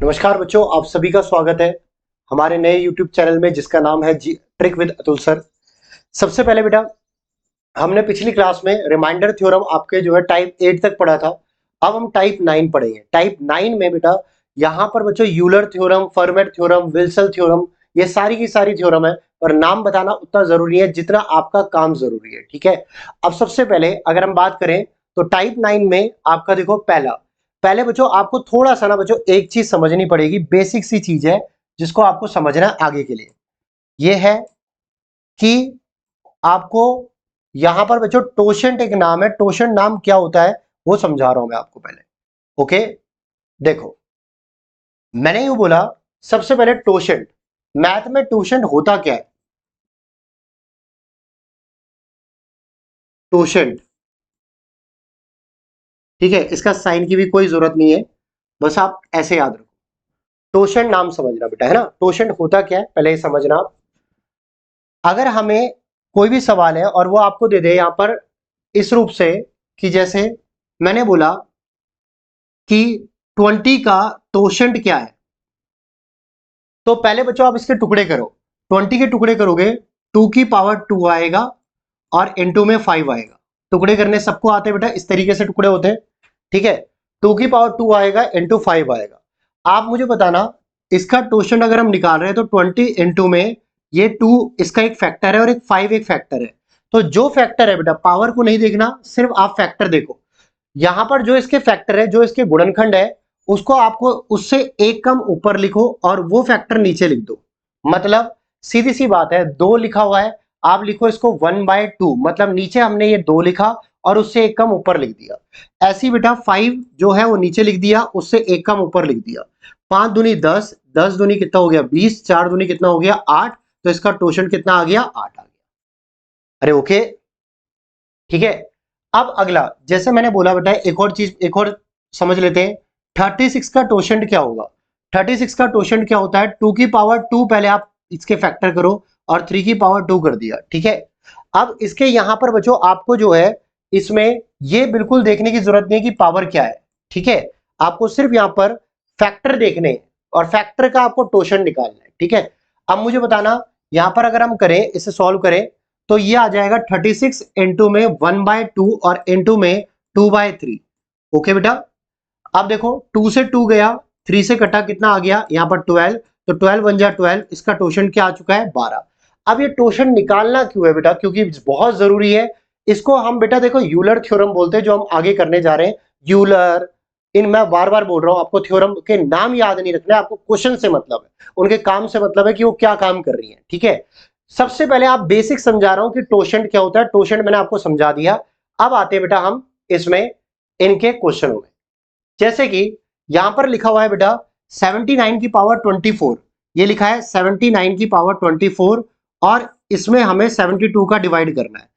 नमस्कार बच्चों, आप सभी का स्वागत है हमारे नए YouTube चैनल में जिसका नाम है ट्रिक विद अतुल सर। सबसे पहले बेटा, हमने पिछली क्लास में रिमाइंडर थ्योरम आपके जो है टाइप 8 तक पढ़ा था। अब हम टाइप 9 पढ़ेंगे। टाइप 9 में बेटा यहाँ पर बच्चों Euler theorem, format theorem, Wilson theorem, ये सारी की सारी थ्योरम है, पर नाम बताना उतना जरूरी है जितना आपका काम जरूरी है। ठीक है। अब सबसे पहले अगर हम बात करें तो टाइप 9 में आपका देखो पहले बच्चों आपको थोड़ा सा ना बच्चों एक चीज समझनी पड़ेगी, बेसिक सी चीज है जिसको आपको समझना है आगे के लिए। यह है कि आपको यहां पर बच्चों टोशेंट एक नाम है। टोशेंट नाम क्या होता है वो समझा रहा हूं मैं आपको पहले। ओके, देखो मैंने यूं बोला, सबसे पहले टोशेंट, मैथ में टोशेंट होता क्या है? टोशेंट, ठीक है, इसका साइन की भी कोई जरूरत नहीं है, बस आप ऐसे याद रखो। टोशेंट नाम समझना बेटा, है ना। टोशेंट होता क्या है पहले ये समझना। अगर हमें कोई भी सवाल है और वो आपको दे दे यहां पर इस रूप से कि जैसे मैंने बोला कि 20 का टोशेंट क्या है, तो पहले बच्चों आप इसके टुकड़े करो। 20 के टुकड़े करोगे 2 की पावर 2 आएगा और इनटू में 5 आएगा। टुकड़े करने सबको आते हैं बेटा, इस तरीके से टुकड़े होते हैं। ठीक है, 2 की पावर 2 आएगा, इंटू 5 आएगा। आप मुझे बताना इसका टोशेंट अगर हम निकाल रहे हैं तो 20 इंटू में ये 2 इसका एक फैक्टर है और एक 5 एक फैक्टर है। तो जो फैक्टर है बेटा, पावर को नहीं देखना, सिर्फ आप फैक्टर देखो। यहां पर जो इसके फैक्टर है, जो इसके गुणनखंड है, उसको आपको उससे एक कम ऊपर लिखो और वो फैक्टर नीचे लिख दो। मतलब सीधी सी बात है, 2 लिखा हुआ है, आप लिखो इसको 1/2, मतलब नीचे हमने ये 2 लिखा और उससे एक कम ऊपर लिख दिया। ऐसी बेटा 5 जो है वो नीचे लिख दिया, उससे एक कम ऊपर लिख दिया। 5 दूनी 10, 10 दूनी कितना हो गया 20, 4 दूनी कितना हो गया 8, तो इसका टोशेंट कितना आ गया 8 आ गया। अरे ओके, ठीक है। अब अगला, जैसे मैंने बोला बेटा एक और चीज एक और समझ लेते हैं। 36 का टोशेंट क्या होगा? 36 का टोशेंट क्या होता है? 2 की पावर 2 पहले आप इसके फैक्टर करो और 3 की पावर 2 कर दिया। ठीक है। अब इसके यहां पर बच्चों आपको जो है इसमें ये बिल्कुल देखने की जरूरत नहीं है कि पावर क्या है। ठीक है, आपको सिर्फ यहां पर फैक्टर देखने हैं और फैक्टर का आपको टोशेंट निकालना है। ठीक है। अब मुझे बताना यहां पर अगर हम करें, इसे सॉल्व करें तो ये आ जाएगा 36 इंटू में 1/2 और इंटू में 2/3। ओके बेटा, अब देखो 2 से 2 गया, 3 से कटा, कितना आ गया यहाँ पर 12, तो 12 1 जा 12, इसका टोशेंट क्या आ चुका है 12। अब ये टोशेंट निकालना क्यों है बेटा? क्योंकि बहुत जरूरी है। इसको हम बेटा देखो यूलर थ्योरम बोलते हैं, जो हम आगे करने जा रहे हैं। यूलर, इन मैं बार बार बोल रहा हूं, आपको थ्योरम के नाम याद नहीं रखना है, आपको क्वेश्चन से मतलब है, उनके काम से मतलब है कि वो क्या काम कर रही है। ठीक है, सबसे पहले आप बेसिक समझा रहा हूं कि टोशेंट क्या होता है। टोशेंट मैंने आपको समझा दिया। अब आते हैं बेटा हम इसमें इनके क्वेश्चनों में। जैसे कि यहां पर लिखा हुआ है बेटा 79 की पावर 24, ये लिखा है 79 की पावर 24 और इसमें हमें 72 का डिवाइड करना है।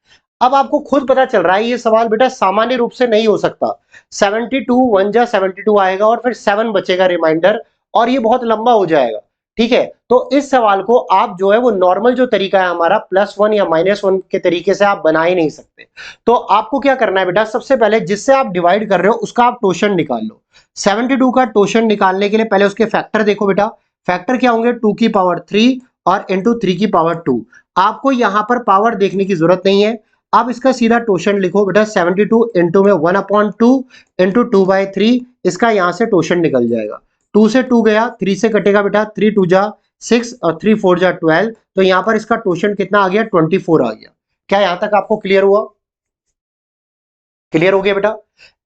अब आपको खुद पता चल रहा है ये सवाल बेटा सामान्य रूप से नहीं हो सकता। 72 1 जा 72 आएगा और फिर 7 बचेगा रिमाइंडर, और ये बहुत लंबा हो जाएगा। ठीक है, तो इस सवाल को आप जो है वो नॉर्मल जो तरीका है हमारा +1 या -1 के तरीके से आप बना ही नहीं सकते। तो आपको क्या करना है बेटा, सबसे पहले जिससे आप डिवाइड कर रहे हो उसका आप टोशेंट निकाल लो। 72 का टोशेंट निकालने के लिए पहले उसके फैक्टर देखो बेटा। फैक्टर क्या होंगे? 2 की पावर 3 और इंटू 3 की पावर 2। आपको यहां पर पावर देखने की जरूरत नहीं है। आप इसका सीधा टोशेंट लिखो बेटा, 72 इंटू में 1/2 इंटू 2/3, इसका यहां से टोशेंट निकल जाएगा। 2 से 2 गया, 3 से कटेगा बेटा, 3 2 जा 6 और 3 4 जा 12, तो यहां पर इसका टोशेंट कितना आ गया 24 आ गया। क्या यहां तक आपको क्लियर हुआ? क्लियर हो गया बेटा।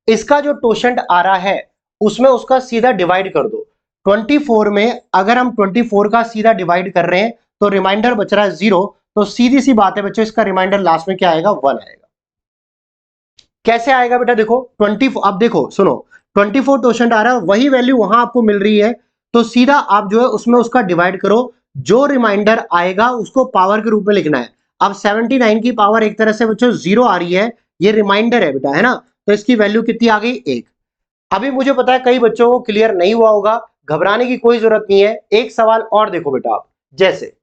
इसका जो टोशेंट आ रहा है उसमें उसका सीधा डिवाइड कर दो। 24 में अगर हम 24 का सीधा डिवाइड कर रहे हैं तो रिमाइंडर बच रहा है 0, तो सीधी सी बात है बच्चों, इसका रिमाइंडर लास्ट में क्या आएगा 1 आएगा। कैसे आएगा बेटा? देखो 24, अब देखो सुनो, 24 टोशेंट आ रहा है, वही वैल्यू वहां आपको मिल रही है, तो सीधा आप जो है उसमें उसका डिवाइड करो। जो रिमाइंडर आएगा उसको पावर के रूप में लिखना है। अब 79 की पावर एक तरह से बच्चों 0 आ रही है, ये रिमाइंडर है बेटा, है ना, तो इसकी वैल्यू कितनी आ गई 1। अभी मुझे पता है कई बच्चों को क्लियर नहीं हुआ होगा, घबराने की कोई जरूरत नहीं है। एक सवाल और देखो बेटा आप, जैसे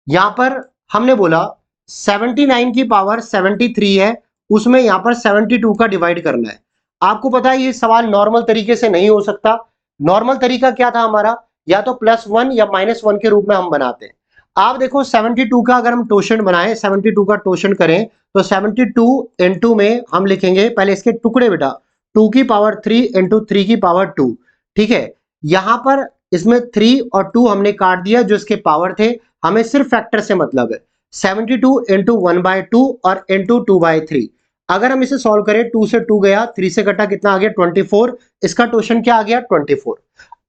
यहां पर हमने बोला 79 की पावर 73 है, उसमें यहां पर 72 का डिवाइड करना है। आपको पता है ये सवाल नॉर्मल तरीके से नहीं हो सकता, नॉर्मल तरीका क्या था हमारा, या तो +1 या -1 के रूप में हम बनाते हैं। आप देखो 72 का अगर हम टोशन बनाएं, 72 का टोशन करें तो 72 into में हम लिखेंगे पहले इसके टुकड़े बेटा, 2 की पावर 3 into 3 की पावर 2। ठीक है, यहां पर इसमें 3 और 2 हमने काट दिया जो इसके पावर थे, हमें सिर्फ फैक्टर से मतलब है। 72 into 1/2 और into 2/3। अगर हम इसे सॉल्व करें, 2 से 2 गया, 3 से कटा, कितना आ गया 24। इसका टोशन क्या आ गया 24।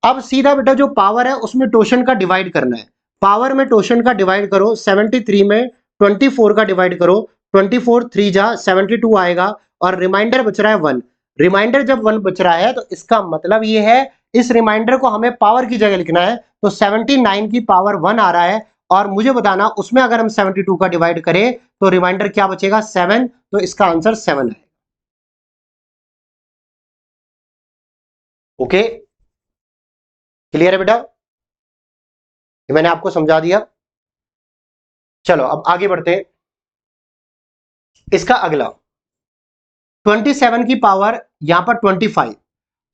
अब सीधा बेटा जो पावर है उसमें टोशन का डिवाइड करना है। पावर में टोशन का डिवाइड करो, 73 में 24 का डिवाइड करो, 24 3 जा 72 आएगा और रिमाइंडर बच रहा है 1। रिमाइंडर जब 1 बच रहा है तो इसका मतलब ये है इस रिमाइंडर को हमें पावर की जगह लिखना है, तो 79 की पावर 1 आ रहा है और मुझे बताना उसमें अगर हम 72 का डिवाइड करें तो रिमाइंडर क्या बचेगा 7, तो इसका आंसर 7 है। ओके, क्लियर है बेटा, ये मैंने आपको समझा दिया। चलो अब आगे बढ़ते हैं। इसका अगला 27 की पावर यहां पर 25।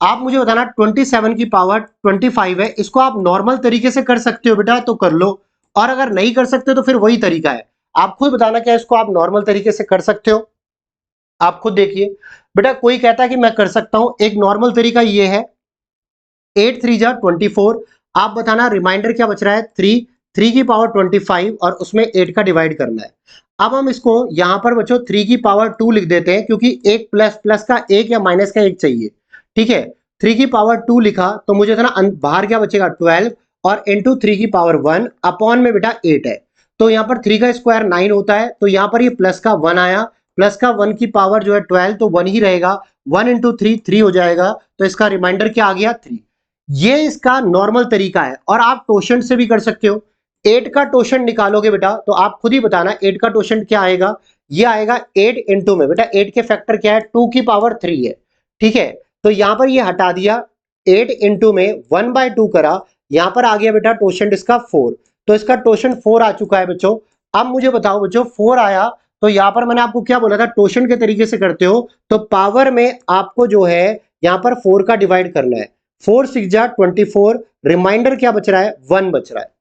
आप मुझे बताना 27 की पावर 25 है, इसको आप नॉर्मल तरीके से कर सकते हो बेटा तो कर लो, और अगर नहीं कर सकते तो फिर वही तरीका है। आप खुद बताना क्या इसको आप नॉर्मल तरीके से कर सकते हो, आप खुद देखिए। बेटा कोई कहता है कि मैं कर सकता हूं, एक नॉर्मल तरीका ये है 8 3 जा 24। आप बताना रिमाइंडर क्या बच रहा है 3, 3 की पावर 25 और उसमें 8 का डिवाइड करना है। अब हम इसको यहां पर बच्चों 3 की पावर 2 लिख देते हैं क्योंकि एक प्लस का एक या माइनस का एक चाहिए। ठीक है, 3 की पावर 2 लिखा तो मुझे था ना बाहर क्या बचेगा 12 और इंटू 3 की पावर 1 अपॉन में बेटा 8 है, तो यहां पर 3 का स्क्वायर 9 होता है, तो यहां पर ये प्लस का 1 आया, प्लस का 1 की पावर जो है 12 तो 1 ही रहेगा, 1 इंटू 3 3 हो जाएगा, तो इसका रिमाइंडर क्या आ गया 3। ये इसका नॉर्मल तरीका है और आप टोशन से भी कर सकते हो। 8 का टोशन निकालोगे बेटा तो आप खुद ही बताना 8 का टोशन क्या आएगा, ये आएगा 8 इंटू में बेटा 8 के फैक्टर क्या है 2 की पावर 3 है। ठीक है, तो यहां पर ये हटा दिया, 8 इंटू में 1/2 करा, यहां पर आ गया बेटा टोशन इसका 4, तो इसका टोशन 4 आ चुका है बच्चों। अब मुझे बताओ बच्चों 4 आया तो यहां पर मैंने आपको क्या बोला था टोशन के तरीके से करते हो तो पावर में आपको जो है यहां पर 4 का डिवाइड करना है, 4 6 जा 24, रिमाइंडर क्या बच रहा है 1 बच रहा है,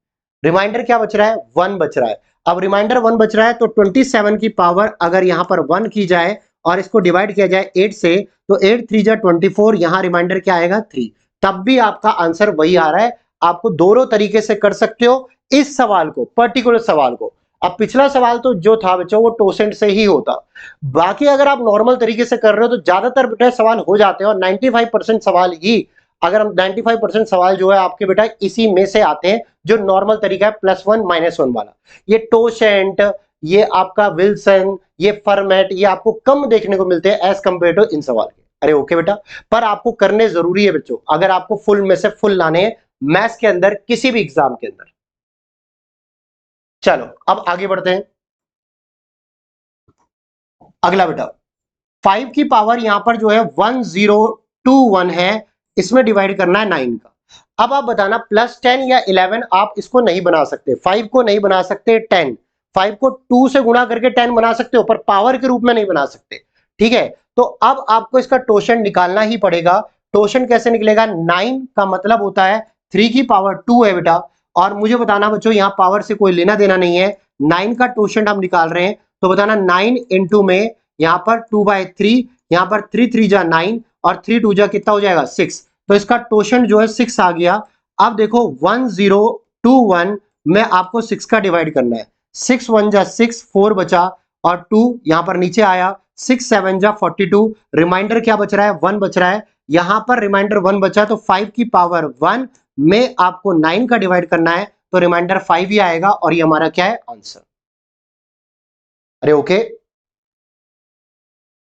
रिमाइंडर क्या बच रहा है 1 बच रहा है। अब रिमाइंडर 1 बच रहा है तो 27 की पावर अगर यहां पर 1 की जाए और इसको डिवाइड किया जाए 8 से तो 8 3 जा 24, यहां रिमाइंडर क्या आएगा 3, तब भी आपका आंसर वही आ रहा है। आपको दोनों तरीके से कर सकते हो इस सवाल को, पर्टिकुलर सवाल को। अब पिछला सवाल तो जो था बच्चों वो टोसेंट से ही होता, बाकी अगर आप नॉर्मल तरीके से कर रहे हो तो ज्यादातर बेटा सवाल हो जाते हैं और 95% सवाल ही, अगर हम 95% सवाल जो है आपके बेटा इसी में से आते हैं जो नॉर्मल तरीका है +1 -1 वाला। ये टोसेंट, ये आपका विल्सन, ये फॉर्मेट, ये आपको कम देखने को मिलते हैं एज कंपेयर टू इन सवाल के। अरे ओके बेटा, पर आपको करने जरूरी है बच्चों अगर आपको फुल में से फुल लाने हैं मैथ्स के अंदर किसी भी एग्जाम के अंदर। चलो अब आगे बढ़ते हैं। अगला बेटा 5 की पावर यहां पर जो है 1021 है, इसमें डिवाइड करना है 9 का। अब आप बताना +10 या 11 आप इसको नहीं बना सकते, 5 को नहीं बना सकते 10, 5 को 2 से गुणा करके 10 बना सकते हो पर पावर के रूप में नहीं बना सकते। ठीक है, तो अब आपको इसका टोशन निकालना ही पड़ेगा। टोशन कैसे निकलेगा, 9 का मतलब होता है 3 की पावर 2 है बेटा, और मुझे बताना बच्चों यहां पावर से कोई लेना देना नहीं है, 9 का टोशन हम निकाल रहे हैं, तो बताना 9 इंटू में यहां पर 2/3, यहां पर 3 3 जा 9 और 3 2 जा कितना हो जाएगा 6, तो इसका टोशन जो है 6 आ गया। अब देखो 1021 में आपको 6 का डिवाइड करना है, 6 1 जा 6, 4 बचा और 2 यहां पर नीचे आया, 6 7 जा 42, रिमाइंडर क्या बच रहा है 1 बच रहा है, यहां पर रिमाइंडर 1 बचा तो 5 की पावर 1 में आपको 9 का डिवाइड करना है तो रिमाइंडर 5 ही आएगा और ये हमारा क्या है आंसर। अरे ओके,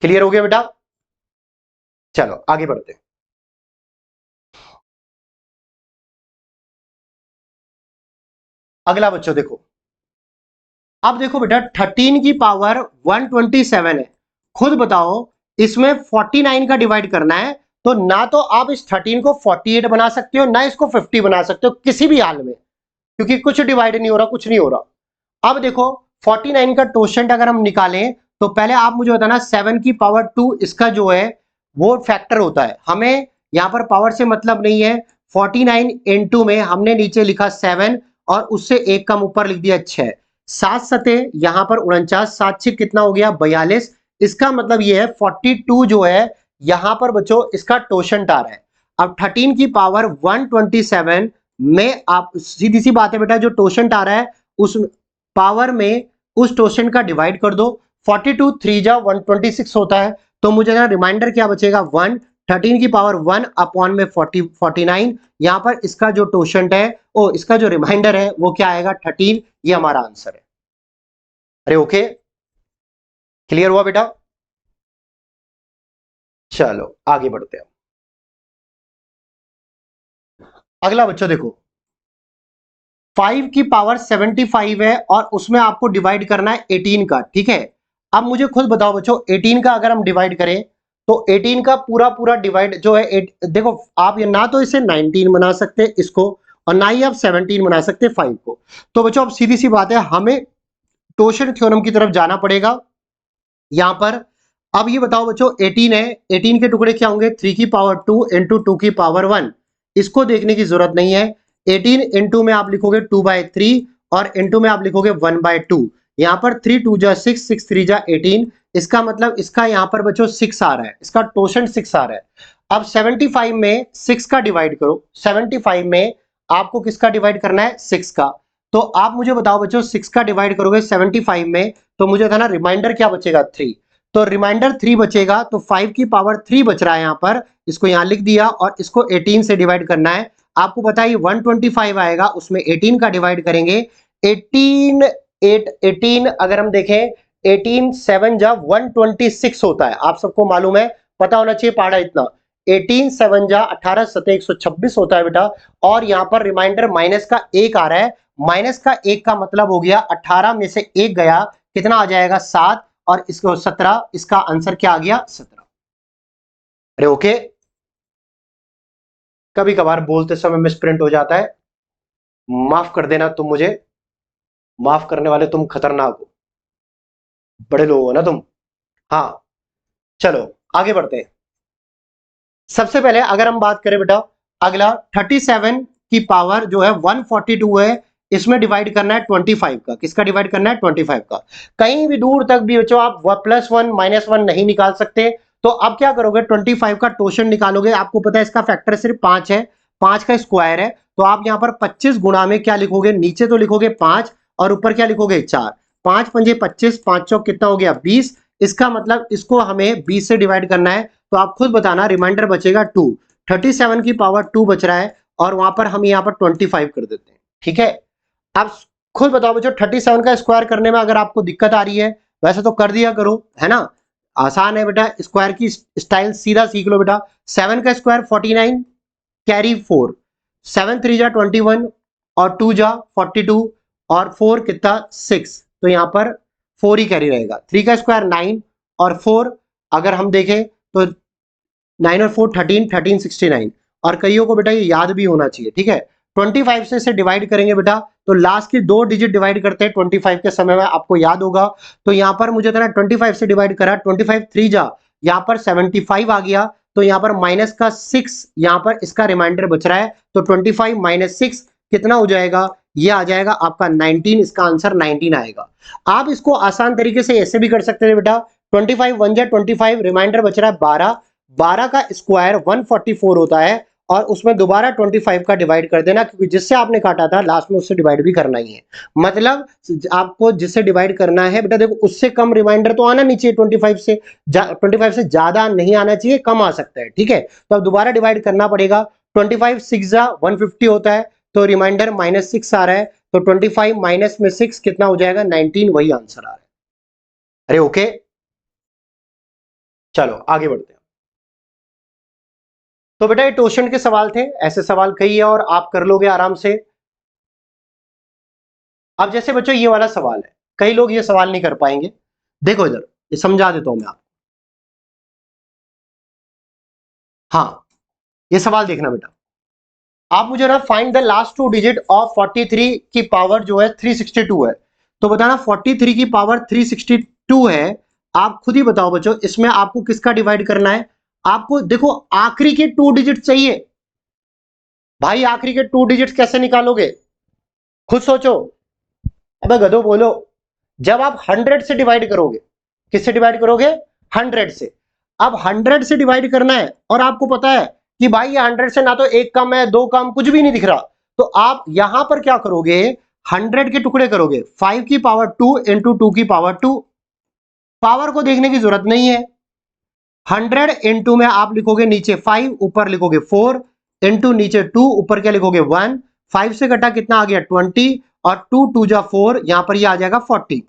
क्लियर हो गया बेटा। चलो आगे बढ़ते हैं। अगला बच्चों देखो, अब देखो बेटा 13 की पावर 127 है, खुद बताओ इसमें 49 का डिवाइड करना है, तो ना तो आप इस 13 को 48 बना सकते हो ना इसको 50 बना सकते हो किसी भी हाल में, क्योंकि कुछ डिवाइड नहीं हो रहा, कुछ नहीं हो रहा। अब देखो 49 का टोशेंट अगर हम निकालें तो पहले आप मुझे बताना 7 की पावर 2 इसका जो है वो फैक्टर होता है, हमें यहां पर पावर से मतलब नहीं है, 49 इनटू में हमने नीचे लिखा 7 और उससे एक कम ऊपर लिख दिया 6, 7 सते यहां पर 49, 7 6 कितना हो गया 42। इसका मतलब ये है 42 जो है यहां पर बच्चों इसका टोशंट आ रहा है। अब 13 की पावर 127 में आप सीधी सी बात है बेटा, जो टोशंट आ रहा है उस पावर में उस टोशंट का डिवाइड कर दो। 42 3 जा 126 होता है, तो मुझे ना रिमाइंडर क्या बचेगा 1। 13 की पावर 1 अपॉन में 49, यहां पर इसका जो टोशंट है इसका जो रिमाइंडर है वो क्या आएगा 13। ये हमारा आंसर है। अरे ओके, क्लियर हुआ बेटा? चलो आगे बढ़ते हैं। अगला बच्चों देखो, 5 की पावर 75 है और उसमें आपको डिवाइड करना है 18 का, ठीक है। अब मुझे खुद बताओ बच्चों, 18 का अगर हम डिवाइड करें तो 18 का पूरा पूरा डिवाइड जो है देखो आप ये ना तो इसे 19 बना सकते इसको, और ना ही आप 17 बना सकते 5 को। तो बच्चों अब सीधी सी बात है, हमें टोशन थ्योरम की तरफ जाना पड़ेगा यहां पर। अब ये बताओ बच्चों 18 है, 18 के टुकड़े क्या होंगे 3 की पावर 2 इंटू 2 की पावर 1। इसको देखने की जरूरत नहीं है। 18 इंटू में आप लिखोगे 2/3 और इंटू में आप लिखोगे 1/2। यहां पर 3 2 जा 6, 6 3 जा 18। इसका मतलब इसका यहां पर बच्चों 6 आ रहा है, इसका टोशन 6 आ रहा है। अब 75 में 6 का डिवाइड करो, 75 में आपको किसका डिवाइड करना है 6 का। तो आप मुझे बताओ बच्चों 6 का डिवाइड करोगे 75 में, तो मुझे था ना रिमाइंडर क्या बचेगा 3। तो रिमाइंडर 3 बचेगा, तो 5 की पावर 3 बच रहा है यहां पर, इसको यहां लिख दिया और इसको 18 से डिवाइड करना है। आपको पता है 125 आएगा, उसमें 18 का डिवाइड करेंगे। 18 अगर हम देखें 18 7 जा 126 होता है, आप सबको मालूम है, पता होना चाहिए पहाड़ा इतना। 18 7 जा 18 सते 126 होता है बेटा। और यहां पर रिमाइंडर माइनस का 1 आ रहा है, माइनस का 1 का मतलब हो गया 18 में से 1 गया, कितना आ जाएगा 7, और इसको 17, इसका आंसर क्या आ गया 17। अरे ओके, कभी कभार बोलते समय मिसप्रिंट हो जाता है, माफ कर देना तुम मुझे, माफ करने वाले तुम खतरनाक हो, बड़े लोग हो ना तुम। हाँ चलो आगे बढ़ते हैं। सबसे पहले अगर हम बात करें बेटा, अगला 37 की पावर जो है 142 है, इसमें डिवाइड करना है 25 का। किसका डिवाइड करना है 25 का। कहीं भी दूर तक भी बच्चों आप +1 -1 नहीं निकाल सकते, तो अब क्या करोगे 25 का टोशन निकालोगे। आपको पता है इसका फैक्टर सिर्फ 5 है, 5 का स्क्वायर है, तो आप यहां पर 25 गुणा में क्या लिखोगे, नीचे तो लिखोगे 5 और ऊपर क्या लिखोगे 4। 5 पंजे 25, 5 चौक कितना हो गया 20। इसका मतलब इसको हमें 20 से डिवाइड करना है, तो आप खुद बताना रिमाइंडर बचेगा 2। 37 की पावर 2 बच रहा है और वहां पर हम यहां पर 25 कर देते हैं, ठीक है। आप खुद बताओ बच्चों 37 का स्क्वायर करने में अगर आपको दिक्कत आ रही है, वैसे तो कर दिया करो, है ना, आसान है बेटा, स्क्वायर की स्टाइल सीधा सीख लो बेटा। 7 का स्क्वायर 49 कैरी 4, 7 3 जा 21 और 2 जा 42 और 4 कितना 6, तो यहां पर 4 ही कैरी रहेगा। 3 का स्क्वायर 9 और 4 अगर हम देखें तो 9 और 4 13, 13 69। और कईयों को बेटा ये याद भी होना चाहिए, ठीक है। 25 से इसे डिवाइड करेंगे बेटा, तो लास्ट की 2 डिजिट डिवाइड करते हैं 25 के समय में, आपको याद होगा। तो यहां पर मुझे था ना 25 से डिवाइड करा, 25 3 जा यहां पर 75 आ गया, तो यहां पर माइनस का 6 यहां पर इसका रिमाइंडर बच रहा है, तो 25 - 6 कितना हो जाएगा, ये आ जाएगा आपका 19। इसका आंसर 19 आएगा। आप इसको आसान तरीके से ऐसे भी कर सकते थे बेटा, 25 1 जा 25, रिमाइंडर बच रहा है 12, 12 का स्क्वायर 144 होता है, और उसमें दोबारा 25 का डिवाइड कर देना, क्योंकि जिससे आपने काटा था लास्ट में उससे डिवाइड भी करना ही है। मतलब आपको जिससे डिवाइड करना है बेटा, देखो उससे कम रिमाइंडर तो आना नहीं चाहिए, 25 से 25 से ज्यादा नहीं आना चाहिए, कम आ सकता है, ठीक है। तो अब दोबारा डिवाइड करना पड़ेगा। 25 6 जा 150 होता है, तो रिमाइंडर -6 आ रहा है, तो 25 माइनस में 6 कितना हो जाएगा 19, वही आंसर आ रहा है। अरे ओके, चलो आगे बढ़ते हैं। तो बेटा ये टोशन के सवाल थे, ऐसे सवाल कई है और आप कर लोगे आराम से। अब जैसे बच्चों ये वाला सवाल है, कई लोग ये सवाल नहीं कर पाएंगे, देखो इधर ये समझा देता हूं मैं आपको। हाँ ये सवाल देखना बेटा, आप मुझे ना find the last 2 digit of 43 की पावर जो है 362 है। तो बताना 43 की पावर 362 है, आप खुद ही बताओ बच्चों इसमें आपको किसका डिवाइड करना है। आपको देखो आखिरी के 2 डिजिट चाहिए, भाई आखिरी के 2 डिजिट्स कैसे निकालोगे, खुद सोचो। अबे गधो बोलो, जब आप 100 से डिवाइड करोगे, किससे डिवाइड करोगे, 100 से। अब 100 से डिवाइड करना है और आपको पता है कि भाई ये 100 से ना तो एक कम है, दो कम, कुछ भी नहीं दिख रहा, तो आप यहां पर क्या करोगे, 100 के टुकड़े करोगे, 5 की पावर 2 इंटू 2 की पावर 2। पावर को देखने की जरूरत नहीं है, 100 इंटू में आप लिखोगे नीचे 5, ऊपर लिखोगे 4, इंटू नीचे 2, ऊपर क्या लिखोगे 1, 5 से घटा कितना आ गया 20, और 2 2 जा 4, यहां पर ये आ जाएगा 40।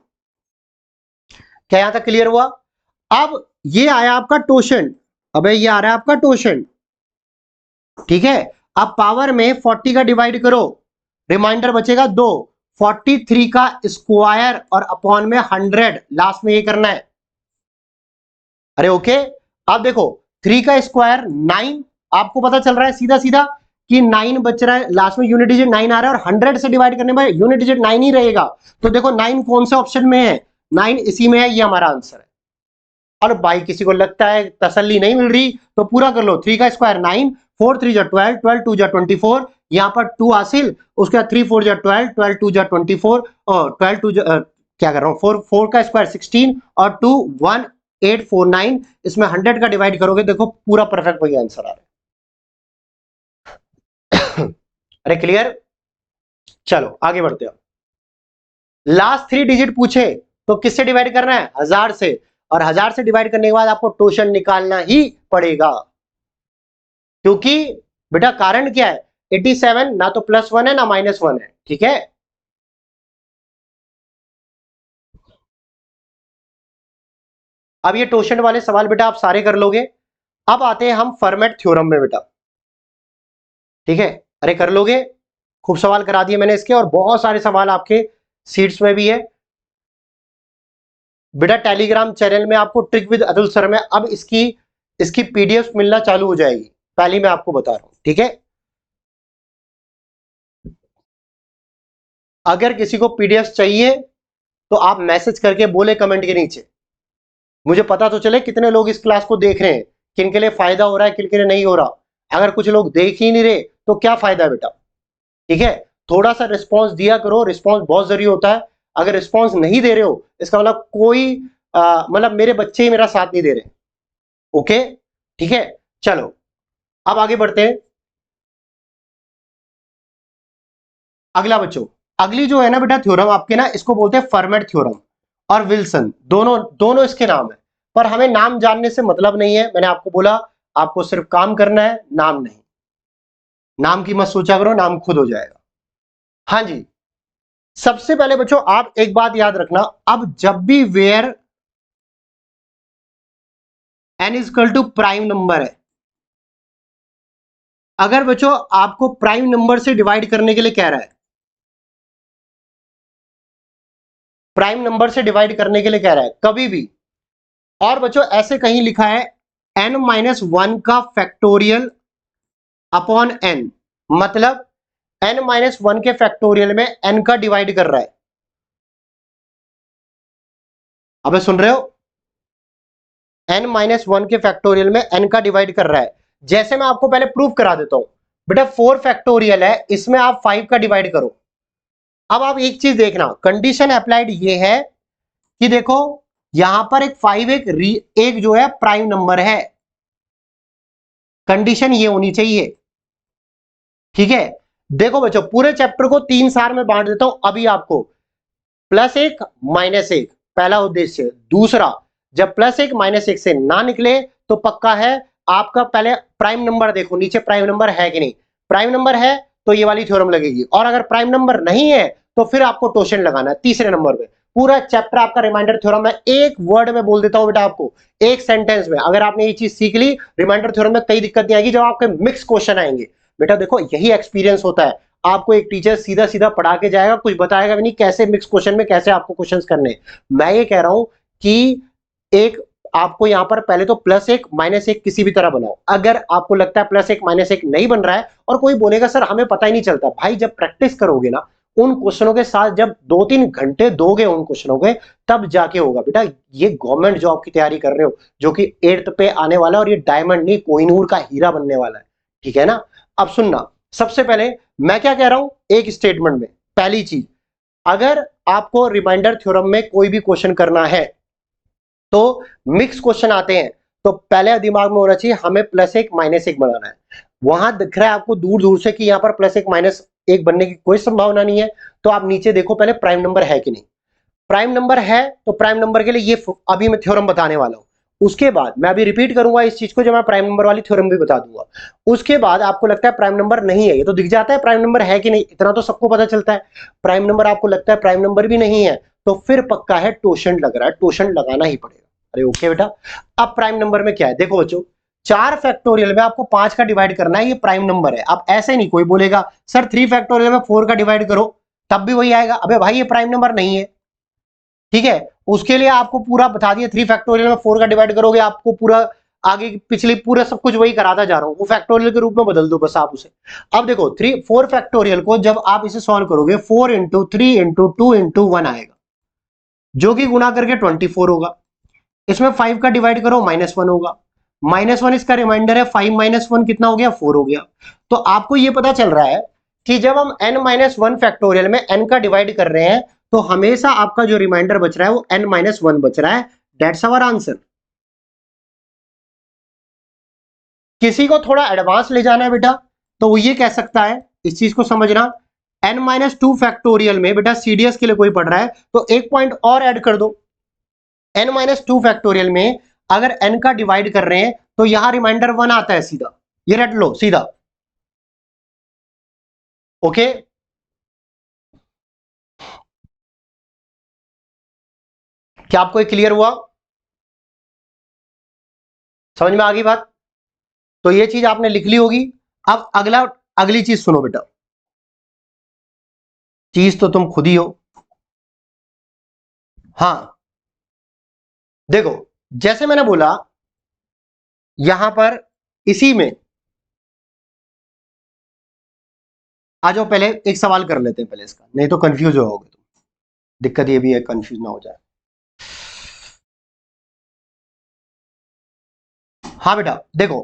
क्या यहां तक क्लियर हुआ। अब ये आया आपका टोशन, अबे ये आ रहा है आपका टोशन, ठीक है। अब पावर में 40 का डिवाइड करो, रिमाइंडर बचेगा 2, 43 का स्क्वायर और अपॉन में 100, लास्ट में ये करना है। अरे ओके, अब देखो 3 का स्क्वायर 9, आपको पता चल रहा है सीधा सीधा कि 9 बच रहा है, लास्ट में यूनिट डिजिट 9 आ रहा है, और 100 से डिवाइड करने में यूनिट डिजिट 9 ही रहेगा। तो देखो 9 कौन से ऑप्शन में है, 9 इसी में है, ये हमारा आंसर है। और भाई किसी को लगता है तसल्ली नहीं मिल रही तो पूरा कर लो, 3 का स्क्वायर 9, 4 3 जा 12, 12 2 जा 24, यहां पर 2 हासिल, उसके बाद 3 4 जा 12, 12 2 जा 24, और 12 2 क्या कर रहा हूं, 4 4 का स्क्वायर 16, और 2 1 8 4 9, इसमें 100 का डिवाइड करोगे, देखो पूरा परफेक्ट वही आंसर आ रहा है। अरे क्लियर, चलो आगे बढ़ते हैं। लास्ट 3 डिजिट पूछे तो किससे डिवाइड करना है, 1000 से, और 1000 से डिवाइड करने के बाद आपको टोशन निकालना ही पड़ेगा, क्योंकि बेटा कारण क्या है, 87 ना तो +1 है ना -1 है, ठीक है। अब ये टोशन वाले सवाल बेटा आप सारे कर लोगे। अब आते हैं हम फर्मेट थ्योरम में बेटा, ठीक है। अरे कर लोगे, खूब सवाल करा दिए मैंने इसके, और बहुत सारे सवाल आपके सीट्स में भी है बेटा। टेलीग्राम चैनल में आपको ट्रिक विद अतुल सर में अब इसकी पीडीएफ मिलना चालू हो जाएगी, पहले मैं आपको बता रहा हूं, ठीक है। अगर किसी को पीडीएफ चाहिए तो आप मैसेज करके बोले कमेंट के नीचे, मुझे पता तो चले कितने लोग इस क्लास को देख रहे हैं, किन के लिए फायदा हो रहा है, किन के लिए नहीं हो रहा। अगर कुछ लोग देख ही नहीं रहे तो क्या फायदा है बेटा, ठीक है। थोड़ा सा रिस्पॉन्स दिया करो, रिस्पॉन्स बहुत जरूरी होता है। अगर रिस्पॉन्स नहीं दे रहे हो इसका मतलब कोई मतलब मेरे बच्चे ही मेरा साथ नहीं दे रहे, ओके, ठीक है। चलो अब आगे बढ़ते हैं। अगला बच्चों, अगली जो है ना बेटा थ्योरम आपके ना, इसको बोलते हैं फर्मेट थ्योरम और विल्सन, दोनों दोनों इसके नाम है, पर हमें नाम जानने से मतलब नहीं है। मैंने आपको बोला आपको सिर्फ काम करना है, नाम नहीं। नाम की मत सोचा करो, नाम खुद हो जाएगा। हाँ जी, सबसे पहले बच्चों आप एक बात याद रखना, अब जब भी where n is equal to prime number है, अगर बच्चों आपको प्राइम नंबर से डिवाइड करने के लिए कह रहा है, प्राइम नंबर से डिवाइड करने के लिए कह रहा है कभी भी, और बच्चों ऐसे कहीं लिखा है n-1 का फैक्टोरियल अपॉन n, मतलब n-1 के फैक्टोरियल में n का डिवाइड कर रहा है। अबे सुन रहे हो, n-1 के फैक्टोरियल में n का डिवाइड कर रहा है। जैसे मैं आपको पहले प्रूफ करा देता हूं बेटा, 4 फैक्टोरियल है, इसमें आप 5 का डिवाइड करो। अब आप एक चीज देखना, कंडीशन अप्लाइड ये है कि देखो यहां पर एक 5 एक जो है प्राइम नंबर है, कंडीशन ये होनी चाहिए, ठीक है। देखो बच्चों पूरे चैप्टर को 3 सार में बांट देता हूं अभी आपको, +1 -1 पहला उद्देश्य, दूसरा जब +1 -1 से ना निकले तो पक्का है आपका, पहले प्राइम नंबर देखो नीचे प्राइम नंबर है कि नहीं, प्राइम नंबर है तो ये वाली थ्योरम लगेगी, और अगर प्राइम नंबर नहीं है तो फिर आपको टोशन लगाना है तीसरे नंबर पे। पूरा चैप्टर आपका रिमाइंडर थ्योरम है, एक वर्ड में बोल देता हूं बेटा आपको, एक सेंटेंस में अगर आपने ये चीज सीख ली, रिमाइंडर थ्योरम में कई दिक्कत नहीं आएगी जब आपके मिक्स क्वेश्चन आएंगे। बेटा देखो यही एक्सपीरियंस होता है, आपको एक टीचर सीधा सीधा पढ़ा के जाएगा, कुछ बताएगा भी नहीं कैसे मिक्स क्वेश्चन में कैसे आपको क्वेश्चंस करने। मैं ये कह रहा हूं कि एक आपको यहां पर पहले तो +1 -1 किसी भी तरह बनाओ, अगर आपको लगता है +1 -1 नहीं बन रहा है और कोई बोलेगा सर हमें पता ही नहीं चलता, भाई जब प्रैक्टिस करोगे ना उन क्वेश्चनों के साथ, जब 2-3 घंटे दोगे उन क्वेश्चनों के, तब जाके होगा बेटा। ये गवर्नमेंट जॉब की तैयारी कर रहे हो जो कि 8th पे आने वाला है, और ये डायमंड नहीं कोहिनूर का हीरा बनने वाला है, ठीक है ना। अब सुनना, सबसे पहले मैं क्या कह रहा हूं, एक स्टेटमेंट में पहली चीज, अगर आपको रिमाइंडर थ्योरम में कोई भी क्वेश्चन करना है तो मिक्स क्वेश्चन आते हैं, तो पहले दिमाग में होना चाहिए हमें +1 -1 बनाना है। वहां दिख रहा है आपको दूर दूर से कि यहां पर +1 -1 बनने की कोई संभावना नहीं है, तो आप नीचे देखो पहले प्राइम नंबर है कि नहीं। प्राइम नंबर है तो प्राइम नंबर के लिए ये अभी मैं थ्योरम बताने वाला हूं। उसके बाद मैं अभी रिपीट करूंगा इस चीज को, जब मैं प्राइम नंबर वाली थ्योरम भी बता दूंगा। उसके बाद आपको लगता है प्राइम नंबर नहीं है, ये तो दिख जाता है प्राइम नंबर है कि नहीं, इतना तो सबको पता चलता है। प्राइम नंबर आपको लगता है प्राइम नंबर भी नहीं है, तो फिर पक्का है टोशेंट लग रहा है, टोशेंट लगाना ही पड़ेगा। अरे ओके बेटा, अब प्राइम नंबर में क्या है देखो बच्चों, 4 फैक्टोरियल में आपको 5 का डिवाइड करना है, ये प्राइम नंबर है। अब ऐसे नहीं कोई बोलेगा सर 3 फैक्टोरियल में 4 का डिवाइड करो तब भी वही आएगा, अबे भाई ये प्राइम नंबर नहीं है, ठीक है। उसके लिए आपको पूरा बता दिया 3 फैक्टोरियल में 4 का डिवाइड करोगे, आपको पूरा आगे पिछली पूरा सब कुछ वही कराता जा रहा हूं, वो फैक्टोरियल के रूप में बदल दो बस आप उसे। अब देखो 4 फैक्टोरियल को जब आप इसे सॉल्व करोगे 4 × 3 × 2 × 1 आएगा, जो कि गुणा करके 24 होगा। इसमें 5 का डिवाइड करो -1 होगा, -1 इसका रिमाइंडर है, 5 - 1 कितना हो गया, 4 हो गया। तो आपको यह पता चल रहा है कि जब हम n-1 फैक्टोरियल में n का डिवाइड कर रहे हैं तो हमेशा आपका जो रिमाइंडर बच रहा है वो n-1 बच रहा है। That's our answer. किसी को थोड़ा एडवांस ले जाना है बेटा तो वो ये कह सकता है, इस चीज को समझना, n-2 फैक्टोरियल में बेटा सीडीएस के लिए कोई पढ़ रहा है तो एक पॉइंट और ऐड कर दो। n-2 फैक्टोरियल में अगर n का डिवाइड कर रहे हैं तो यहां रिमाइंडर 1 आता है सीधा, ये रट लो सीधा। ओके, क्या आपको क्लियर हुआ, समझ में आ गई बात? तो ये चीज आपने लिख ली होगी। अब अगली चीज सुनो बेटा, चीज तो तुम खुद ही हो। हां देखो, जैसे मैंने बोला यहां पर इसी में आ जाओ, पहले एक सवाल कर लेते हैं पहले इसका, नहीं तो कंफ्यूज होगे तुम, दिक्कत ये भी है कंफ्यूज ना हो जाए। हाँ बेटा देखो,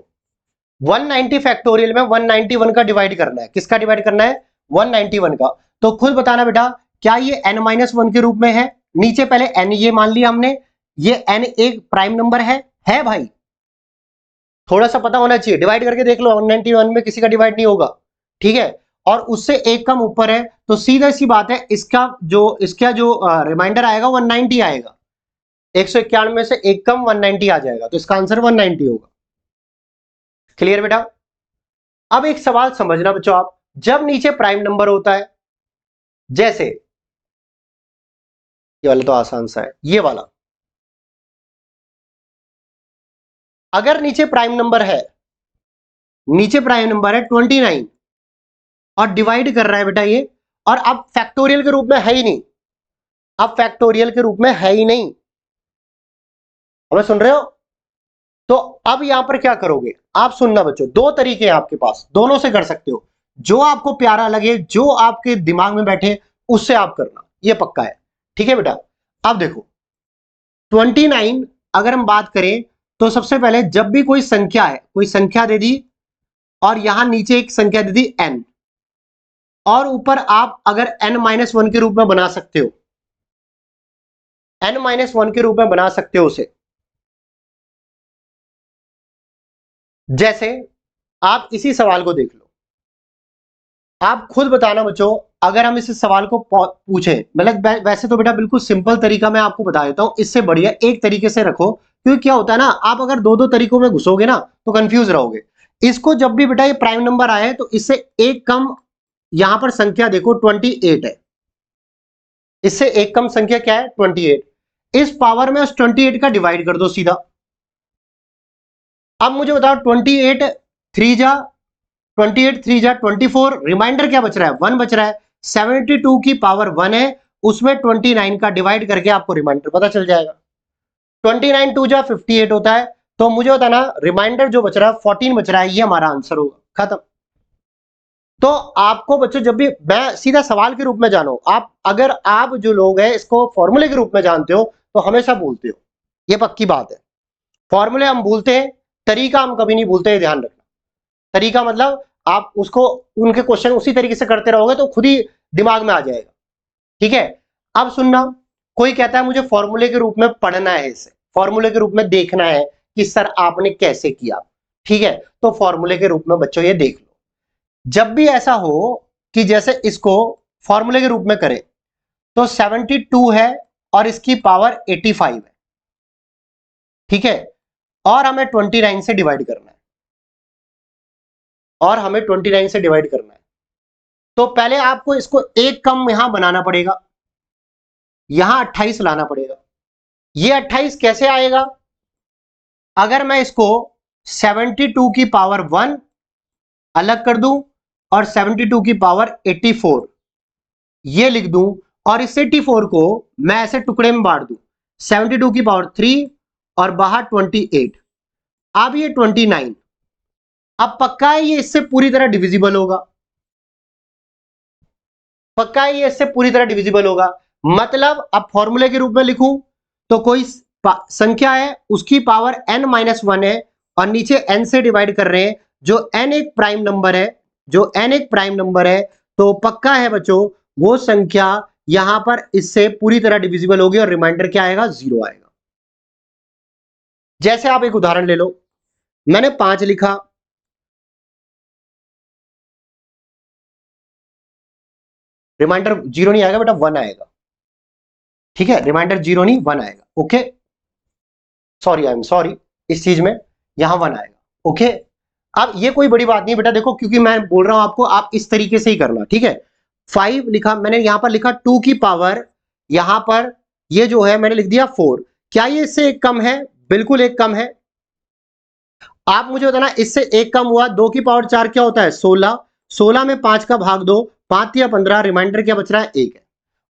190 फैक्टोरियल में 191 का डिवाइड करना है, किसका डिवाइड करना है, 191 का। तो खुद बताना बेटा क्या ये n-1 के रूप में है, नीचे पहले n ये मान लिया हमने, ये n एक प्राइम नंबर है भाई, थोड़ा सा पता होना चाहिए, डिवाइड करके देख लो 191 में किसी का डिवाइड नहीं होगा, ठीक है। और उससे एक कम ऊपर है तो सीधा सी बात है इसका जो रिमाइंडर आएगा 190 आएगा, 191 में से एक कम 190 आ जाएगा, तो इसका आंसर 190 होगा। क्लियर बेटा? अब एक सवाल समझना बच्चों आप, जब नीचे प्राइम नंबर होता है, जैसे ये वाला तो आसान सा है, ये वाला, अगर नीचे प्राइम नंबर है, नीचे प्राइम नंबर है 29 और डिवाइड कर रहा है बेटा ये, और अब फैक्टोरियल के रूप में है ही नहीं, अब फैक्टोरियल के रूप में है ही नहीं, हमें सुन रहे हो? तो अब यहां पर क्या करोगे आप, सुनना बच्चों, दो तरीके हैं आपके पास, दोनों से कर सकते हो, जो आपको प्यारा लगे, जो आपके दिमाग में बैठे उससे आप करना, ये पक्का है, ठीक है बेटा। अब देखो 29 अगर हम बात करें तो सबसे पहले जब भी कोई संख्या है, कोई संख्या दे दी और यहां नीचे एक संख्या दे दी n, और ऊपर आप अगर n-1 के रूप में बना सकते हो, n-1 के रूप में बना सकते हो उसे, जैसे आप इसी सवाल को देख लो, आप खुद बताना बच्चों, अगर हम इस सवाल को पूछें, मतलब वैसे तो बेटा बिल्कुल सिंपल तरीका मैं आपको बता देता हूं, इससे बढ़िया एक तरीके से रखो, क्योंकि क्या होता है ना, आप अगर दो तरीकों में घुसोगे ना तो कंफ्यूज रहोगे। इसको जब भी बेटा ये प्राइम नंबर आए तो इससे एक कम, यहां पर संख्या देखो 28 है, इससे एक कम संख्या क्या है 28, इस पावर में उस 28 का डिवाइड कर दो सीधा। अब मुझे बताओ 28 3 जा 24, रिमाइंडर क्या बच रहा है, 1 बच रहा है, 72 की पावर 1 है, उसमें 29 का डिवाइड करके आपको रिमाइंडर पता चल जाएगा। 29 2 जा 58 होता है, तो मुझे बताना रिमाइंडर जो बच रहा है 14 बच रहा है, ये हमारा आंसर होगा, खत्म। तो आपको बच्चों जब भी, मैं सीधा सवाल के रूप में जानो, आप अगर आप जो लोग हैं इसको फॉर्मूले के रूप में जानते हो तो हमेशा भूलते हो, ये पक्की बात है। फॉर्मूले हम भूलते हैं, तरीका हम कभी नहीं भूलते, ध्यान रखना। तरीका मतलब आप उसको उनके क्वेश्चन उसी तरीके से करते रहोगे तो खुद ही दिमाग में आ जाएगा। ठीक है, अब सुनना, कोई कहता है मुझे फॉर्मूले के रूप में पढ़ना है, इसे फॉर्मूले के रूप में देखना है कि सर आपने कैसे किया। ठीक है, तो फॉर्मूले के रूप में बच्चों ये देख लो, जब भी ऐसा हो कि जैसे इसको फॉर्मूले के रूप में करें तो 72 है और इसकी पावर 85 है। ठीक है, और हमें 29 से डिवाइड करना है, और हमें 29 से डिवाइड करना है। तो पहले आपको इसको एक कम यहां बनाना पड़ेगा, यहां 28 लाना पड़ेगा। ये 28 कैसे आएगा? अगर मैं इसको 72 की पावर 1 अलग कर दूं और 72 की पावर 84 ये लिख दूं, और इस 84 को मैं ऐसे टुकड़े में बांट दूं, 72 की पावर 3 और बाहर 28, अब ये 29। अब पक्का है ये इससे पूरी तरह डिविजिबल होगा, पक्का है ये इससे पूरी तरह डिविजिबल होगा। मतलब अब फॉर्मूले के रूप में लिखूं तो कोई संख्या है उसकी पावर n-1 है और नीचे n से डिवाइड कर रहे हैं, जो n एक प्राइम नंबर है, जो n एक प्राइम नंबर है, तो पक्का है बच्चों वो संख्या यहां पर इससे पूरी तरह डिविजिबल होगी और रिमाइंडर क्या आएगा? 0 आएगा। जैसे आप एक उदाहरण ले लो, मैंने 5 लिखा, रिमाइंडर 0 नहीं आएगा बेटा, 1 आएगा। ठीक है, रिमाइंडर 0 नहीं 1 आएगा। Okay, sorry, I am sorry, इस चीज में यहां 1 आएगा। ओके, अब ये कोई बड़ी बात नहीं बेटा, देखो क्योंकि मैं बोल रहा हूं आपको, आप इस तरीके से ही करना। ठीक है, 5 लिखा मैंने, यहां पर लिखा 2 की पावर, यहां पर ये जो है मैंने लिख दिया 4। क्या ये इससे एक कम है? बिल्कुल एक कम है। आप मुझे बताना, इससे एक कम हुआ, 2 की पावर 4 क्या होता है? 16। 16 में 5 का भाग दो, 5 या 15, रिमाइंडर क्या बच रहा है? 1 है,